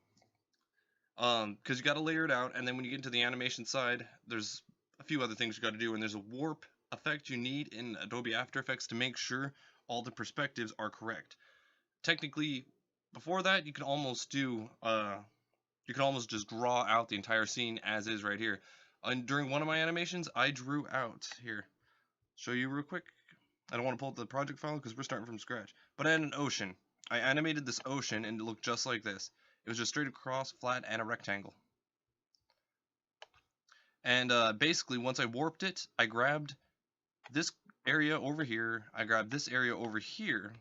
Because you got to layer it out, and then when you get into the animation side, there's a few other things you got to do, and there's a warp effect you need in Adobe After Effects to make sure all the perspectives are correct. Technically, before that, you can almost just draw out the entire scene as is right here. And during one of my animations, I drew out here. Show you real quick. I don't want to pull up the project file because we're starting from scratch. But I had an ocean. I animated this ocean and it looked just like this. It was just straight across, flat, and a rectangle. And basically, once I warped it, I grabbed this area over here. I grabbed this area over here.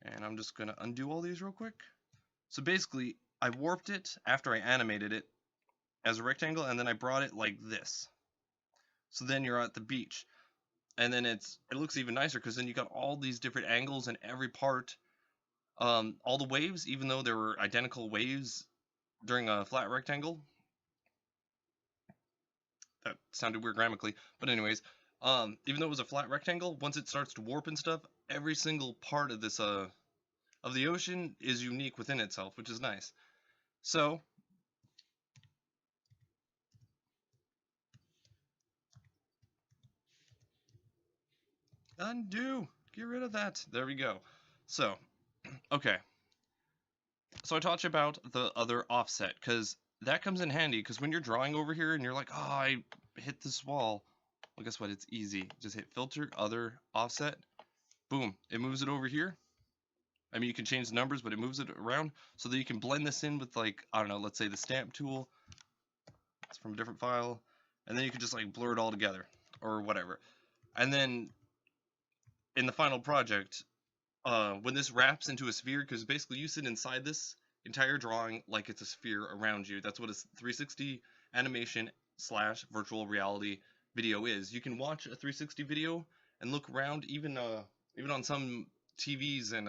And I'm just going to undo all these real quick. So basically, I warped it after I animated it as a rectangle, and then I brought it like this. So then you're at the beach. And then it looks even nicer because then you got all these different angles in every part. All the waves, even though there were identical waves during a flat rectangle. That sounded weird grammatically, but anyways, even though it was a flat rectangle, once it starts to warp and stuff, every single part of this of the ocean is unique within itself, which is nice. So undo, get rid of that. There we go. So, okay. So I taught you about the other offset, because that comes in handy, because when you're drawing over here and you're like, oh, I hit this wall, well, guess what? It's easy. Just hit filter, other, offset, boom, it moves it over here. I mean, you can change the numbers, but it moves it around so that you can blend this in with, like, I don't know, let's say the stamp tool. It's from a different file. And then you can just, like, blur it all together or whatever. And then in the final project, when this wraps into a sphere, because basically you sit inside this entire drawing like it's a sphere around you. That's what a 360 animation / virtual reality video is. You can watch a 360 video and look around, even on some TVs and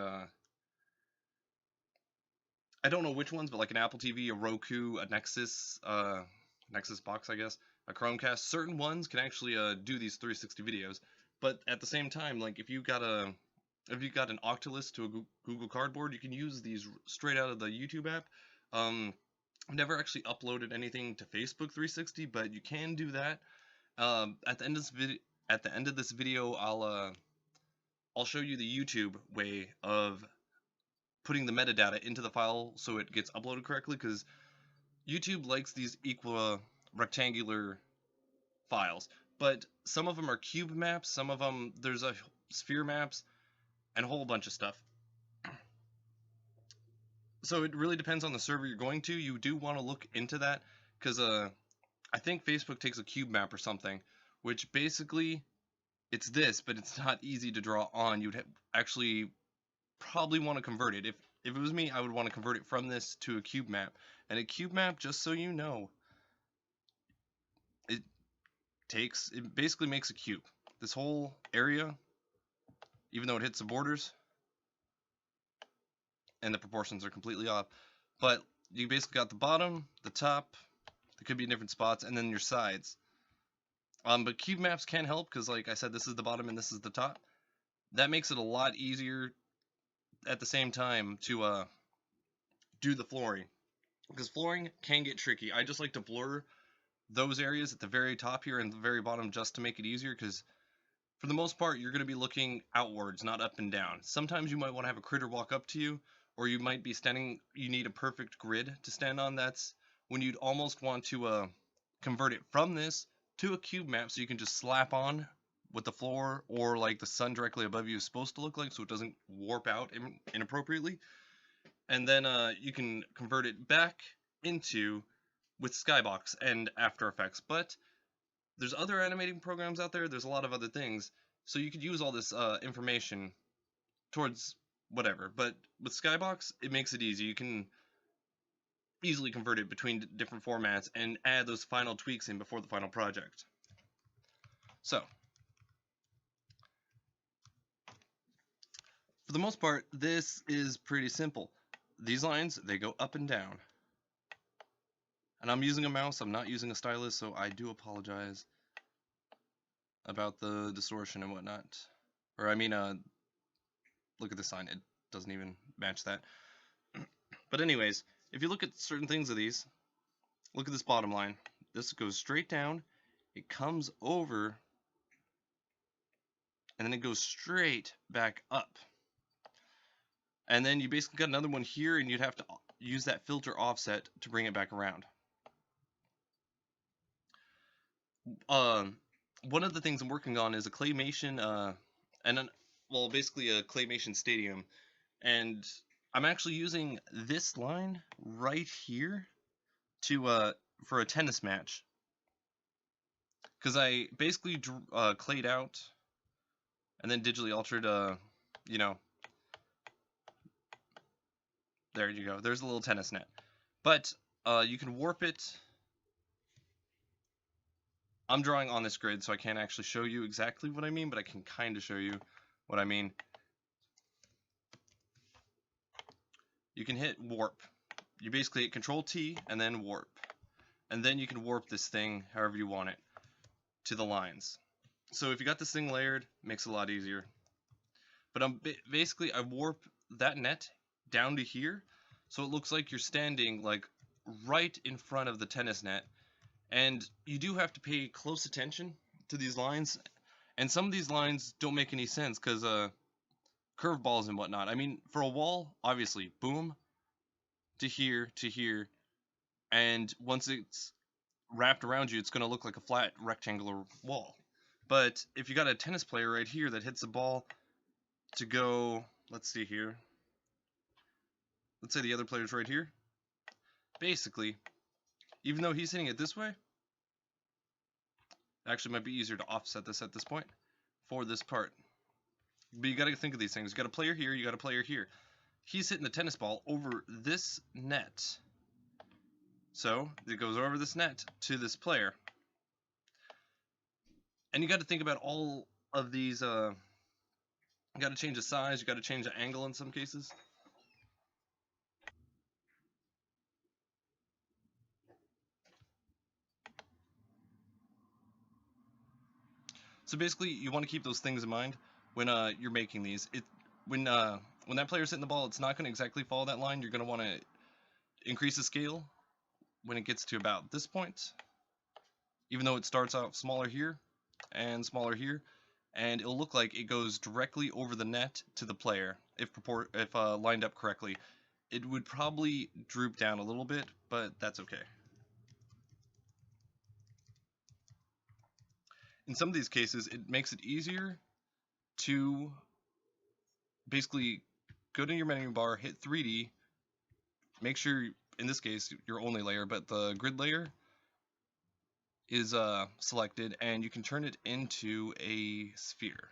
I don't know which ones, but like an Apple TV, a Roku, a Nexus box, I guess, a Chromecast. Certain ones can actually do these 360 videos, but at the same time, like if you got an Oculus to a Google Cardboard, you can use these straight out of the YouTube app. I've never actually uploaded anything to Facebook 360, but you can do that. At the end of this video, I'll show you the YouTube way of putting the metadata into the file so it gets uploaded correctly, because YouTube likes these equal rectangular files, but some of them are cube maps, some of them there's a sphere maps, and a whole bunch of stuff. So it really depends on the server you're going to. You do want to look into that, because I think Facebook takes a cube map or something, which basically it's this, but it's not easy to draw on. You'd actually probably want to convert it. If it was me, I would want to convert it from this to a cube map. And a cube map, just so you know, it basically makes a cube. This whole area, even though it hits the borders and the proportions are completely off, but you basically got the bottom, the top, there could be different spots, and then your sides. But cube maps can help, because like I said, this is the bottom and this is the top. That makes it a lot easier at the same time to do the flooring, because flooring can get tricky. I just like to blur those areas at the very top here and the very bottom just to make it easier, because for the most part you're going to be looking outwards, not up and down. Sometimes you might want to have a critter walk up to you, or you might be standing, you need a perfect grid to stand on. That's when you'd almost want to convert it from this to a cube map, so you can just slap on what the floor or like the sun directly above you is supposed to look like, so it doesn't warp out inappropriately. And then you can convert it back into with Skybox and After Effects. But there's other animating programs out there, there's a lot of other things, so you could use all this information towards whatever. But with Skybox, it makes it easy. You can easily convert it between different formats and add those final tweaks in before the final project. So for the most part, this is pretty simple. These lines, they go up and down. And I'm using a mouse, I'm not using a stylus, so I do apologize about the distortion and whatnot. Or I mean, look at the sign, it doesn't even match that. But anyways, if you look at certain things of these, look at this bottom line. This goes straight down, it comes over, and then it goes straight back up. And then you basically got another one here, and you'd have to use that filter offset to bring it back around. One of the things I'm working on is a claymation, well, basically a claymation stadium, and I'm actually using this line right here to for a tennis match, because I basically clayed out and then digitally altered, you know, there you go. There's a little tennis net, but you can warp it. I'm drawing on this grid, so I can't actually show you exactly what I mean, but I can kind of show you what I mean. You can hit warp. You basically hit Control T and then warp. And then you can warp this thing however you want it to the lines. So if you got this thing layered, it makes it a lot easier. But basically I warp that net down to here, so it looks like you're standing like right in front of the tennis net. And you do have to pay close attention to these lines, and some of these lines don't make any sense because curveballs and whatnot. I mean, for a wall, obviously, boom, to here, and once it's wrapped around you, it's going to look like a flat rectangular wall. But if you got a tennis player right here that hits the ball to go, let's see here, let's say the other player's right here, basically, even though he's hitting it this way, actually might be easier to offset this at this point for this part. But you got to think of these things. You got a player here, you got a player here. He's hitting the tennis ball over this net. So it goes over this net to this player. And you got to think about all of these. You got to change the size, you got to change the angle in some cases. So basically, you want to keep those things in mind when you're making these. When that player's hitting the ball, it's not going to exactly follow that line. You're going to want to increase the scale when it gets to about this point, even though it starts out smaller here and smaller here, and it'll look like it goes directly over the net to the player if lined up correctly. It would probably droop down a little bit, but that's okay. In some of these cases, it makes it easier to basically go to your menu bar, hit 3D, make sure, in this case, your only layer, but the grid layer is selected, and you can turn it into a sphere.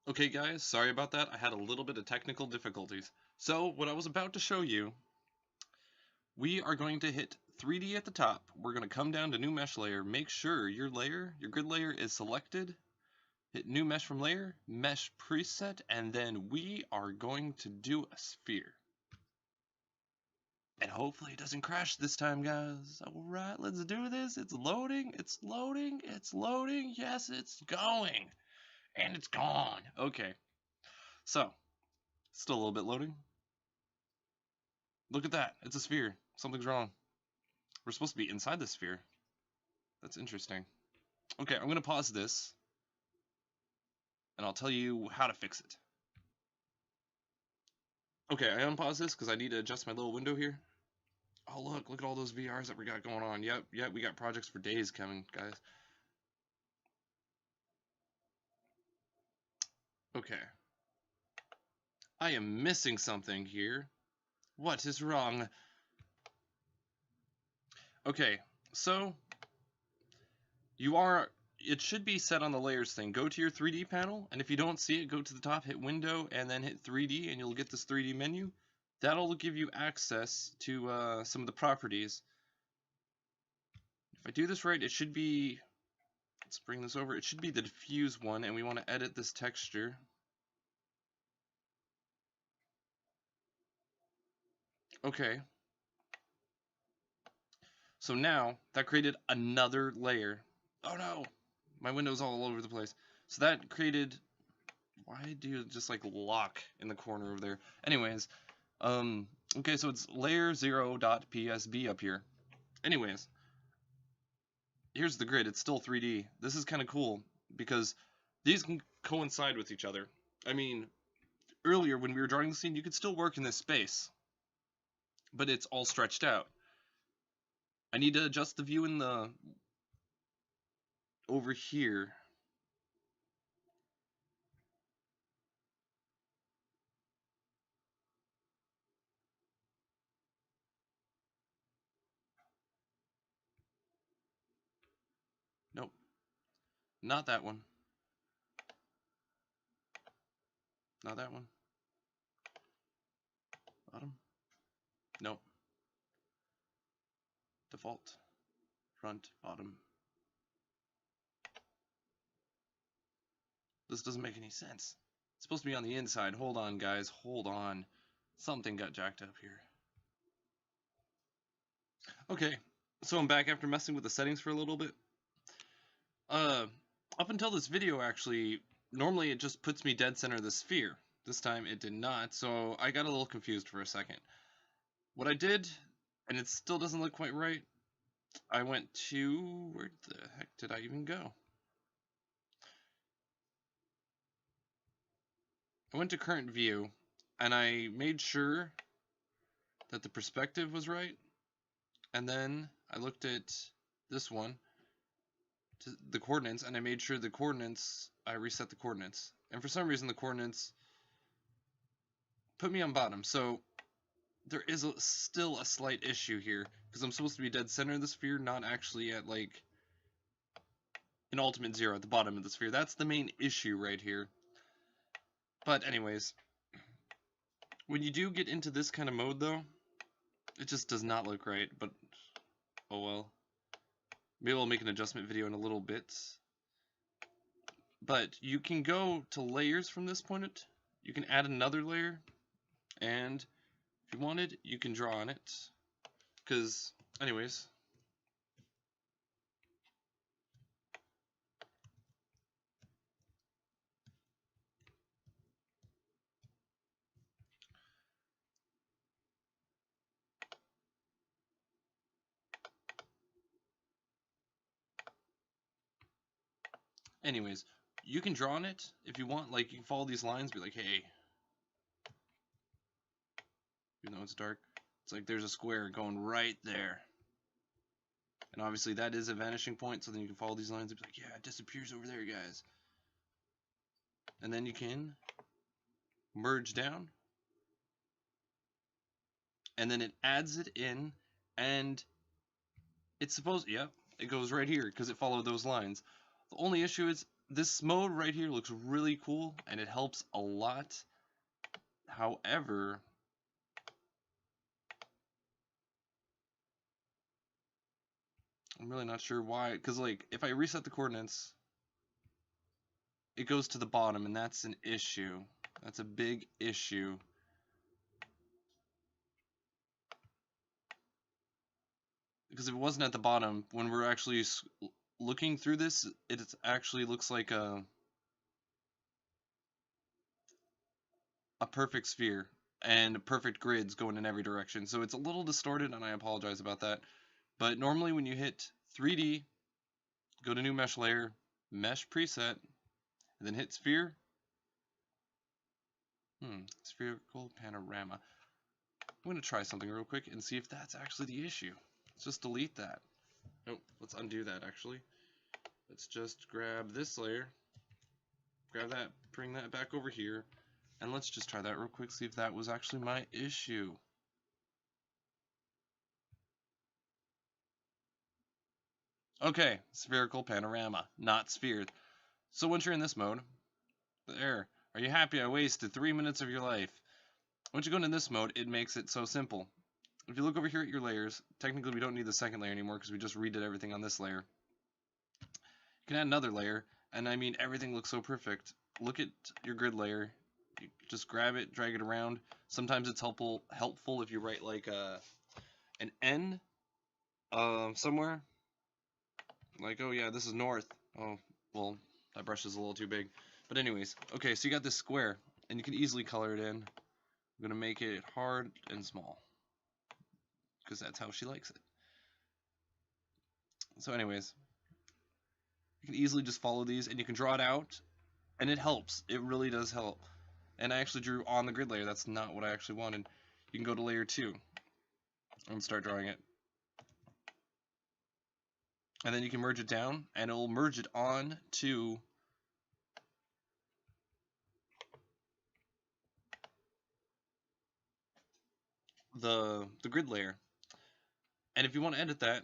Okay guys, sorry about that. I had a little bit of technical difficulties. So what I was about to show you, we are going to hit 3D at the top. We're going to come down to new mesh layer. Make sure your grid layer is selected. Hit new mesh from layer, mesh preset, and then we are going to do a sphere. And hopefully it doesn't crash this time, guys. Alright, let's do this. It's loading, it's loading, it's loading. Yes, it's going. And it's gone. Okay. So, still a little bit loading. Look at that. It's a sphere. Something's wrong. We're supposed to be inside the sphere. That's interesting. Okay, I'm going to pause this. And I'll tell you how to fix it. Okay, I unpause this because I need to adjust my little window here. Oh, look at all those VRs that we got going on. Yep, we got projects for days coming, guys. Okay. I am missing something here. What is wrong? Okay, so it should be set on the layers thing. Go to your 3D panel, and if you don't see it, go to the top, hit window, and then hit 3D, and you'll get this 3D menu. That'll give you access to some of the properties. If I do this right, it should be, let's bring this over, it should be the diffuse one, and we want to edit this texture. Okay. So now, that created another layer. Oh no! My window's all over the place. So that created, why do you just like lock in the corner over there? Anyways, okay, so it's layer 0.psb up here. Anyways, here's the grid. It's still 3D. This is kind of cool because these can coincide with each other. I mean, earlier when we were drawing the scene, you could still work in this space, but it's all stretched out. I need to adjust the view in the over here. Nope, not that one. Not that one. Bottom. Nope. Default. Front, bottom. This doesn't make any sense. It's supposed to be on the inside. Hold on, guys. Hold on. Something got jacked up here. Okay, so I'm back after messing with the settings for a little bit. Up until this video, actually, normally it just puts me dead center of the sphere. This time it did not, so I got a little confused for a second. What I did, and it still doesn't look quite right, I went to, where the heck did I even go? I went to current view, and I made sure that the perspective was right, and then I looked at this one, the coordinates, and I made sure the coordinates, I reset the coordinates. And for some reason the coordinates put me on bottom, so there is still a slight issue here, because I'm supposed to be dead center of the sphere, not actually at like an ultimate 0 at the bottom of the sphere. That's the main issue right here. But anyways, when you do get into this kind of mode though, it just does not look right, but oh well. Maybe I'll make an adjustment video in a little bit. But you can go to layers from this point. You can add another layer, and if you wanted, you can draw on it. Because, anyways. Anyways, you can draw on it if you want. Like, you can follow these lines, be like, hey. Even though it's dark, it's like there's a square going right there. And obviously that is a vanishing point, so then you can follow these lines and be like, yeah, it disappears over there, guys. And then you can merge down. And then it adds it in, and it's supposed, yeah, it goes right here because it followed those lines. The only issue is this mode right here looks really cool, and it helps a lot. However, I'm really not sure why, because like if I reset the coordinates, it goes to the bottom, and that's an issue. That's a big issue. Because if it wasn't at the bottom, when we're actually looking through this, it actually looks like a perfect sphere and perfect grids going in every direction. So it's a little distorted, and I apologize about that. But normally when you hit 3D, go to new mesh layer, mesh preset, and then hit sphere. Spherical panorama. I'm going to try something real quick and see if that's actually the issue. Let's just delete that. Nope, let's undo that actually. Let's just grab this layer, grab that, bring that back over here, and let's just try that real quick, see if that was actually my issue. Okay, spherical panorama, not sphere. So once you're in this mode, there, are you happy I wasted 3 minutes of your life? Once you go into this mode, it makes it so simple. if you look over here at your layers, technically we don't need the second layer anymore because we just redid everything on this layer. You can add another layer, and I mean, everything looks so perfect. Look at your grid layer. You just grab it, drag it around. Sometimes it's helpful if you write like an N somewhere. Like, oh yeah, this is north. Oh, well, that brush is a little too big. But anyways, okay, so you got this square, and you can easily color it in. I'm going to make it hard and small, because that's how she likes it. So anyways, you can easily just follow these, and you can draw it out, and it helps. It really does help. And I actually drew on the grid layer. That's not what I actually wanted. You can go to layer 2 and start drawing it. And then you can merge it down, and it will merge it on to the grid layer. And if you want to edit that,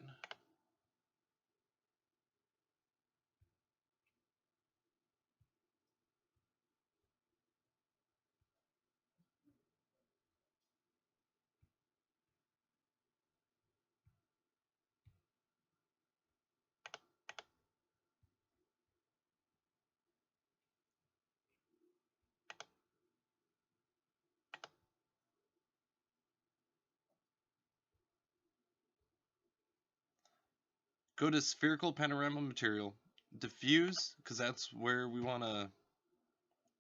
go to spherical panorama material, diffuse, because that's where we want to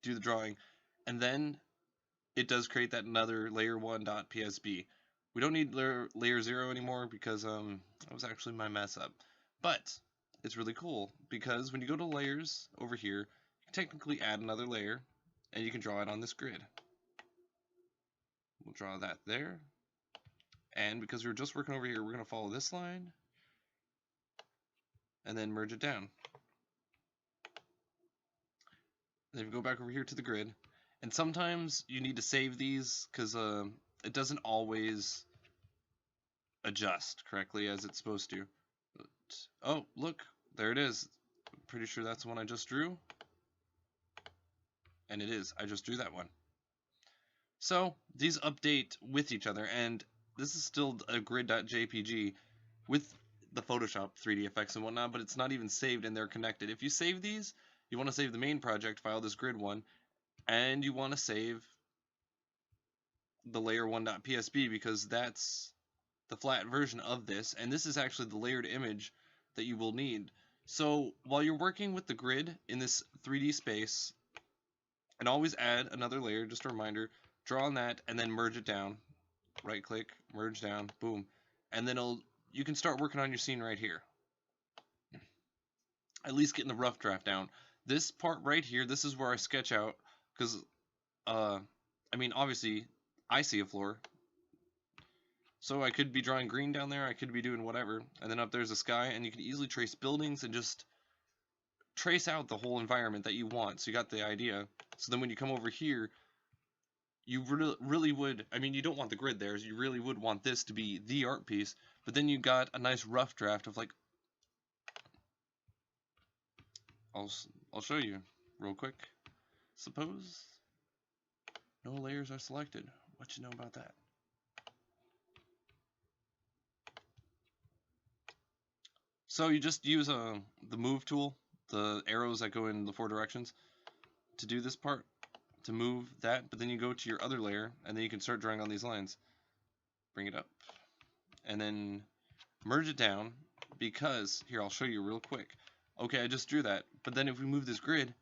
do the drawing, and then it does create that another layer1.psb. We don't need layer 0 anymore because that was actually my mess up. But it's really cool because when you go to layers over here, you can technically add another layer and you can draw it on this grid. We'll draw that there. And because we're just working over here, we're going to follow this line and then merge it down. And then we go back over here to the grid. And sometimes you need to save these because it doesn't always adjust correctly as it's supposed to. But, oh, look, there it is. I'm pretty sure that's the one I just drew. And it is. I just drew that one. So these update with each other, and this is still a grid.jpg with the Photoshop 3D effects and whatnot, but it's not even saved and they're connected. If you save these, you want to save the main project file, this grid one, and you want to save the layer1.psb because that's the flat version of this, and this is actually the layered image that you will need. So while you're working with the grid in this 3D space, and always add another layer, just a reminder, draw on that and then merge it down. Right click, merge down, boom. And then you can start working on your scene right here. At least getting the rough draft down. This part right here, this is where I sketch out, because, I mean, obviously, I see a floor. So I could be drawing green down there, I could be doing whatever. And then up there's a sky, and you can easily trace buildings and just trace out the whole environment that you want. So you got the idea. So then when you come over here, you really would, I mean, you don't want the grid there, so you really would want this to be the art piece, but then you got a nice rough draft of like, I'll show you real quick. Suppose no layers are selected. What you know about that? So you just use the move tool, the arrows that go in the 4 directions, to do this part, to move that, but then you go to your other layer, and then you can start drawing on these lines. Bring it up, and then merge it down, because, here, I'll show you real quick. Okay, I just drew that, but then if we move this grid,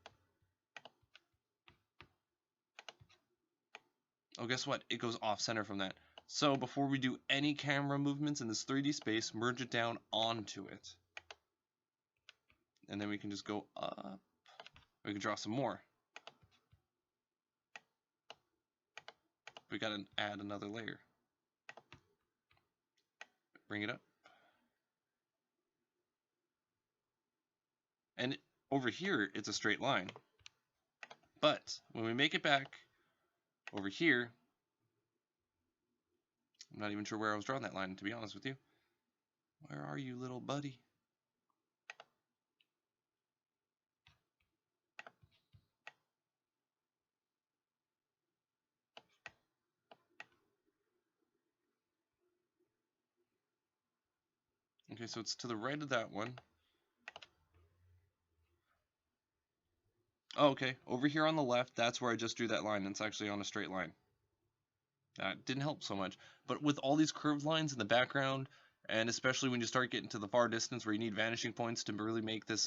oh, guess what? It goes off center from that. So before we do any camera movements in this 3D space, merge it down onto it. And then we can just go up. We can draw some more. We gotta add another layer. Bring it up. And over here, it's a straight line. But when we make it back over here, I'm not even sure where I was drawing that line, to be honest with you. Where are you, little buddy? Okay, so it's to the right of that one. Oh, okay, over here on the left, that's where I just drew that line. It's actually on a straight line. That didn't help so much. But with all these curved lines in the background, and especially when you start getting to the far distance where you need vanishing points to really make this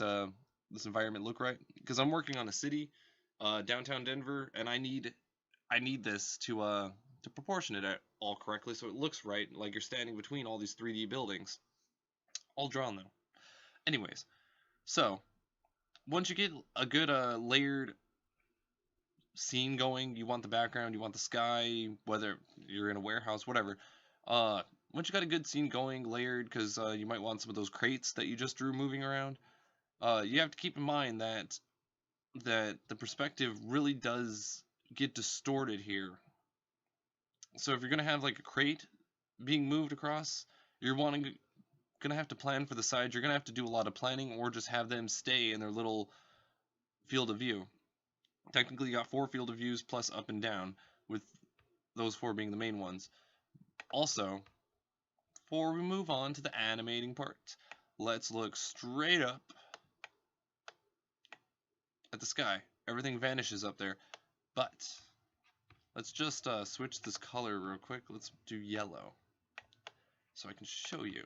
this environment look right, because I'm working on a city, downtown Denver, and I need this to proportion it all correctly so it looks right, like you're standing between all these 3D buildings, all drawn though. Anyways, so once you get a good layered scene going, you want the background, you want the sky, whether you're in a warehouse, whatever. Once you got a good scene going, layered, because you might want some of those crates that you just drew moving around, you have to keep in mind that the perspective really does get distorted here. So if you're gonna have like a crate being moved across, you're gonna have to plan for the sides. You're gonna have to do a lot of planning, or just have them stay in their little field of view. Technically, you got 4 field of views plus up and down, with those 4 being the main ones. Also, before we move on to the animating part, let's look straight up at the sky. Everything vanishes up there, but let's just switch this color real quick. Let's do yellow so I can show you,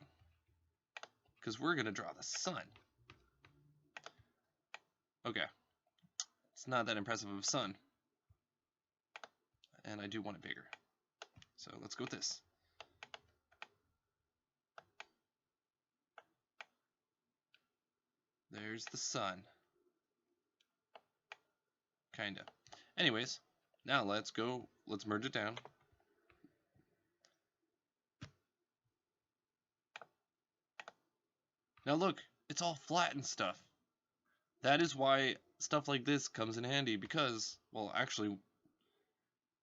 because we're gonna draw the sun. Okay, it's not that impressive of a sun, and I do want it bigger, so let's go with this. There's the sun. Kinda. Anyways, now let's merge it down. Now look, it's all flat and stuff. That is why stuff like this comes in handy, because, well, actually,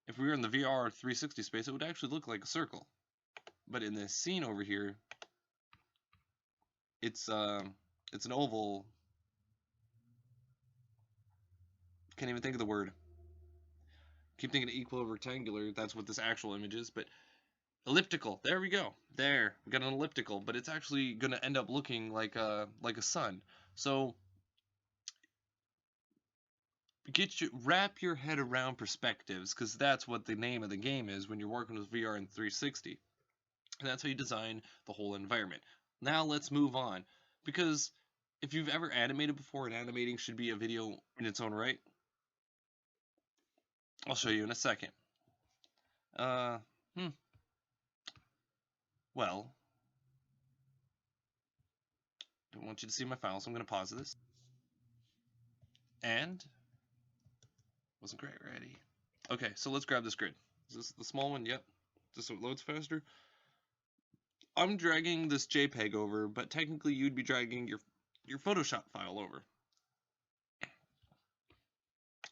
if we were in the VR 360 space, it would actually look like a circle. But in this scene over here, it's an oval. Can't even think of the word. Keep thinking equal rectangular. That's what this actual image is, but elliptical. There we go. There, we got an elliptical, but it's actually gonna end up looking like a sun. So wrap your head around perspectives, because that's what the name of the game is when you're working with VR and 360. And that's how you design the whole environment. Now let's move on, because if you've ever animated before, and animating should be a video in its own right, I'll show you in a second. Well, don't want you to see my file, so I'm going to pause this. And wasn't quite ready. Okay, so let's grab this grid. Is this the small one? Yep. Just so it loads faster. I'm dragging this JPEG over, but technically you'd be dragging your Photoshop file over.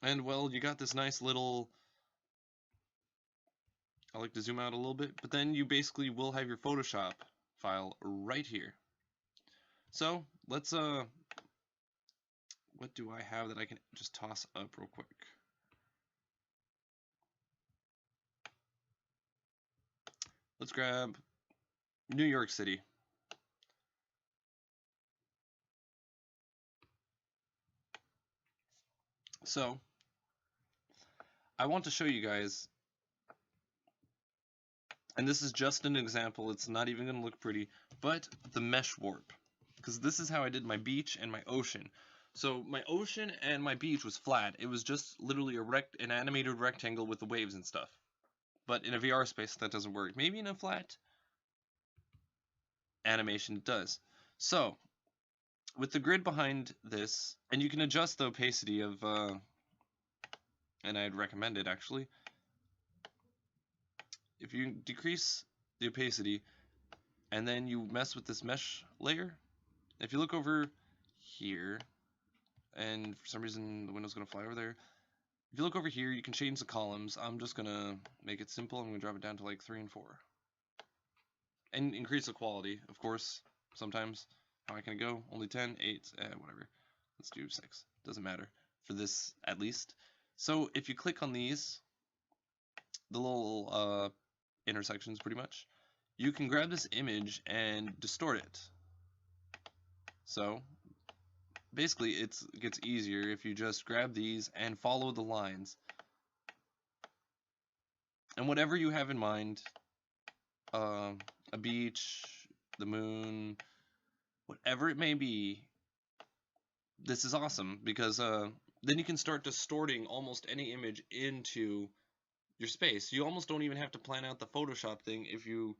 And well, you got this nice little, I like to zoom out a little bit, but then you basically will have your Photoshop file right here. So let's what do I have that I can just toss up real quick? Let's grab New York City. So I want to show you guys, and this is just an example, it's not even going to look pretty, but the mesh warp, because this is how I did my beach and my ocean. So my ocean and my beach was flat. It was just literally an animated rectangle with the waves and stuff. But in a VR space, that doesn't work. Maybe in a flat animation it does. So with the grid behind this, and you can adjust the opacity of, and I'd recommend it actually, if you decrease the opacity and then you mess with this mesh layer, if you look over here, and for some reason the window's going to fly over there, if you look over here, you can change the columns. I'm just going to make it simple. I'm going to drop it down to like 3 and 4. And increase the quality, of course, sometimes. How high can it go? Only 10, 8, whatever. Let's do 6. Doesn't matter, for this at least. So if you click on these, the little intersections pretty much, you can grab this image and distort it. So basically it gets easier if you just grab these and follow the lines. And whatever you have in mind, a beach, the moon, whatever it may be, this is awesome because then you can start distorting almost any image into your space. You almost don't even have to plan out the Photoshop thing if you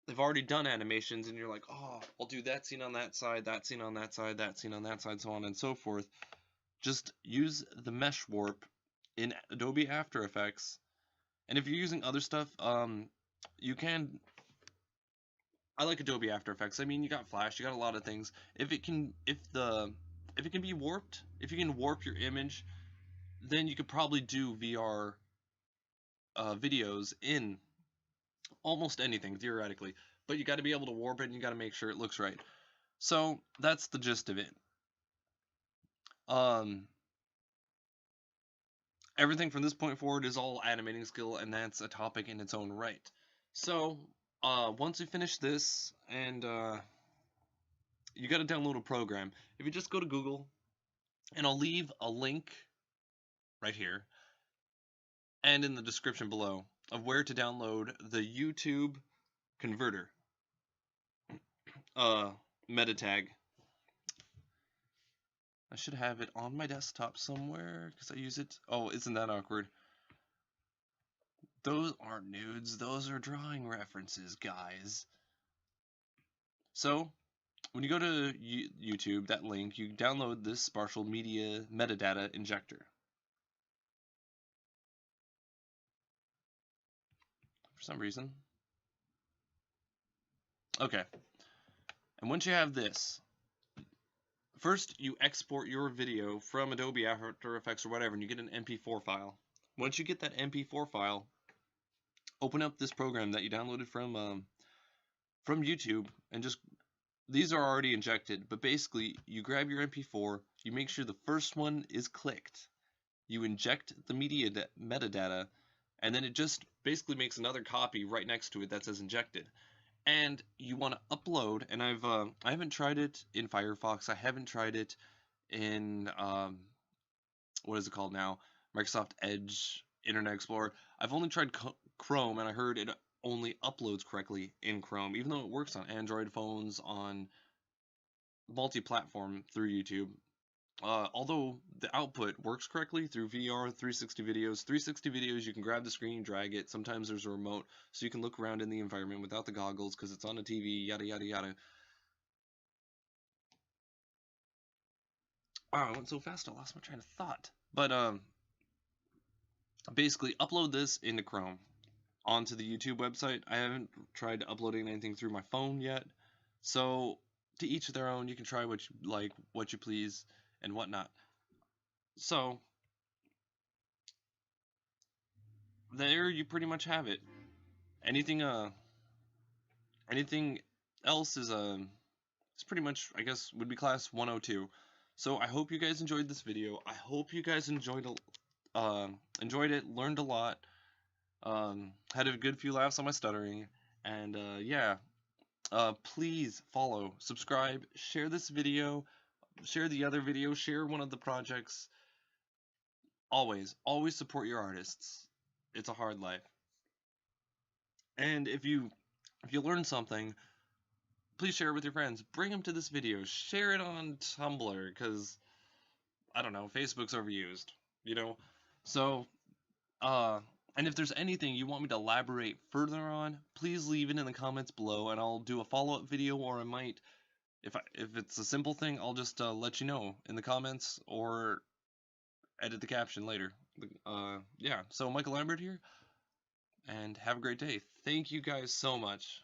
have already done animations and you're like, oh, I'll do that scene on that side, that scene on that side, that scene on that side, so on and so forth. Just use the mesh warp in Adobe After Effects. And if you're using other stuff, you can. I like Adobe After Effects. I mean, you got Flash, you got a lot of things. If it can be warped, if you can warp your image, then you could probably do VR videos in almost anything theoretically. But you got to be able to warp it, and you got to make sure it looks right. So that's the gist of it. Everything from this point forward is all animating skill, and that's a topic in its own right. So once you finish this, and you got to download a program. If you just go to Google, and I'll leave a link right here and in the description below of where to download the YouTube converter meta tag. I should have it on my desktop somewhere because I use it. Oh, isn't that awkward? Those aren't nudes, those are drawing references, guys. So when you go to YouTube, that link, you download this Spatial Media Metadata Injector. For some reason. Okay. And once you have this, first you export your video from Adobe After Effects or whatever, and you get an MP4 file. Once you get that MP4 file, open up this program that you downloaded from YouTube, and just, these are already injected, but basically you grab your MP4, you make sure the first one is clicked, you inject the metadata, and then it just basically makes another copy right next to it that says injected. And you want to upload, and I haven't tried it in Firefox, I haven't tried it in what is it called now, Microsoft Edge, Internet Explorer. I've only tried Chrome, and I heard it only uploads correctly in Chrome, even though it works on Android phones, on multi-platform through YouTube. Although the output works correctly through VR 360 videos. 360 videos, you can grab the screen, drag it. Sometimes there's a remote, so you can look around in the environment without the goggles because it's on a TV, yada yada yada. Wow, I went so fast I lost my train of thought. But basically upload this into Chrome onto the YouTube website. I haven't tried uploading anything through my phone yet, so to each their own. You can try what you like, what you please, and whatnot. So there you pretty much have it. Anything else is it's pretty much, I guess, would be class 102. So I hope you guys enjoyed this video. I hope you guys enjoyed it, learned a lot, had a good few laughs on my stuttering, and yeah. Please follow, subscribe, share this video, share the other video, share one of the projects. Always support your artists. It's a hard life. And if you learn something, please share it with your friends. Bring them to this video. Share it on Tumblr, because, I don't know, Facebook's overused, you know? So, and if there's anything you want me to elaborate further on, please leave it in the comments below, and I'll do a follow-up video, or I might, if it's a simple thing, I'll just let you know in the comments, or edit the caption later. Yeah, so Michael Lambert here, and have a great day. Thank you guys so much.